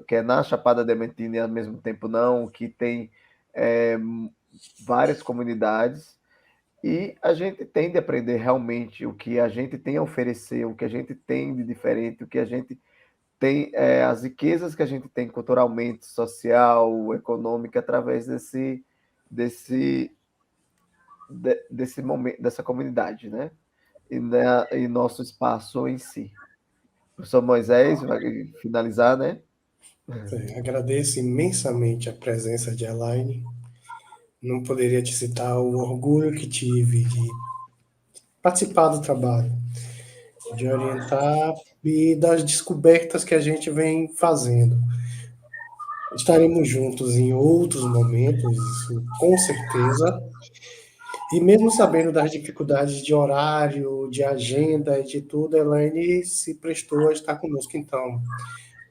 que é na Chapada Diamantina e ao mesmo tempo não, que tem é, várias comunidades, e a gente tem de aprender realmente o que a gente tem a oferecer, o que a gente tem de diferente, o que a gente tem, as riquezas que a gente tem culturalmente, social, econômica, através desse, desse momento, dessa comunidade, né? E nosso espaço em si. O professor Moisés vai finalizar, né? Agradeço imensamente a presença de Elaine. Não poderia te citar o orgulho que tive de participar do trabalho, de orientar e das descobertas que a gente vem fazendo. Estaremos juntos em outros momentos, isso com certeza. E mesmo sabendo das dificuldades de horário, de agenda e de tudo, a Elaine se prestou a estar conosco. Então,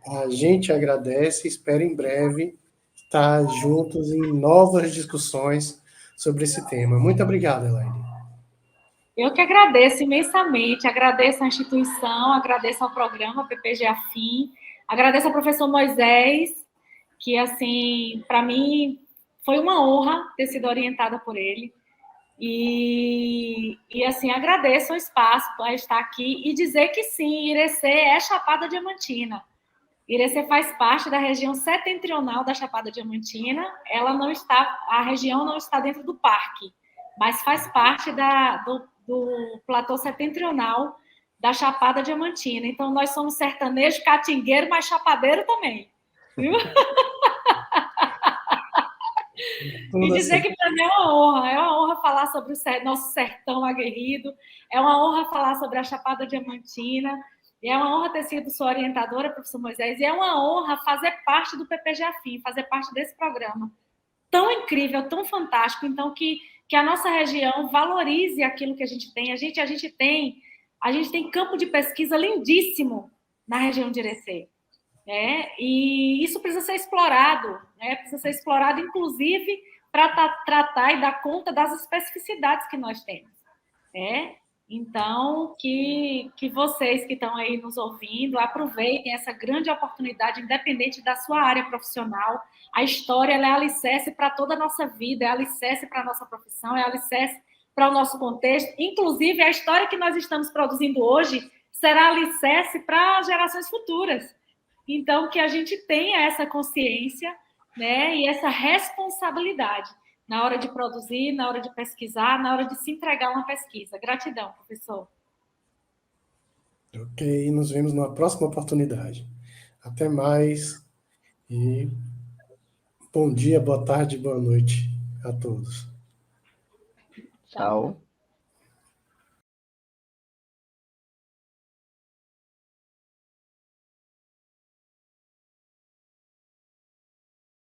a gente agradece e espera em breve estar juntos em novas discussões sobre esse tema. Muito obrigado, Elaine. Eu que agradeço imensamente, agradeço à instituição, agradeço ao programa PPG Afim, agradeço ao professor Moisés, que, assim, para mim foi uma honra ter sido orientada por ele. Assim, agradeço o espaço para estar aqui e dizer que sim, Irecê é Chapada Diamantina. Irecê faz parte da região setentrional da Chapada Diamantina. A região não está dentro do parque, mas faz parte do platô setentrional da Chapada Diamantina. Então, nós somos sertanejo, catingueiro, mas chapadeiro também. Viu? E dizer que para mim é uma honra falar sobre o nosso sertão aguerrido, é uma honra falar sobre a Chapada Diamantina, e é uma honra ter sido sua orientadora, professor Moisés, e é uma honra fazer parte do PPG Afim, fazer parte desse programa tão incrível, tão fantástico, então que a nossa região valorize aquilo que a gente tem. A gente tem campo de pesquisa lindíssimo na região de Irecê. E isso precisa ser explorado, precisa ser explorado, inclusive, para tratar e dar conta das especificidades que nós temos. Então, que vocês que estão aí nos ouvindo aproveitem essa grande oportunidade, independente da sua área profissional. A história ela é alicerce para toda a nossa vida, é alicerce para a nossa profissão, é alicerce para o nosso contexto. Inclusive, a história que nós estamos produzindo hoje será alicerce para gerações futuras. Então, que a gente tenha essa consciência, e essa responsabilidade na hora de produzir, na hora de pesquisar, na hora de se entregar uma pesquisa. Gratidão, professor. Ok, nos vemos numa próxima oportunidade. Até mais e bom dia, boa tarde, boa noite a todos. Tchau.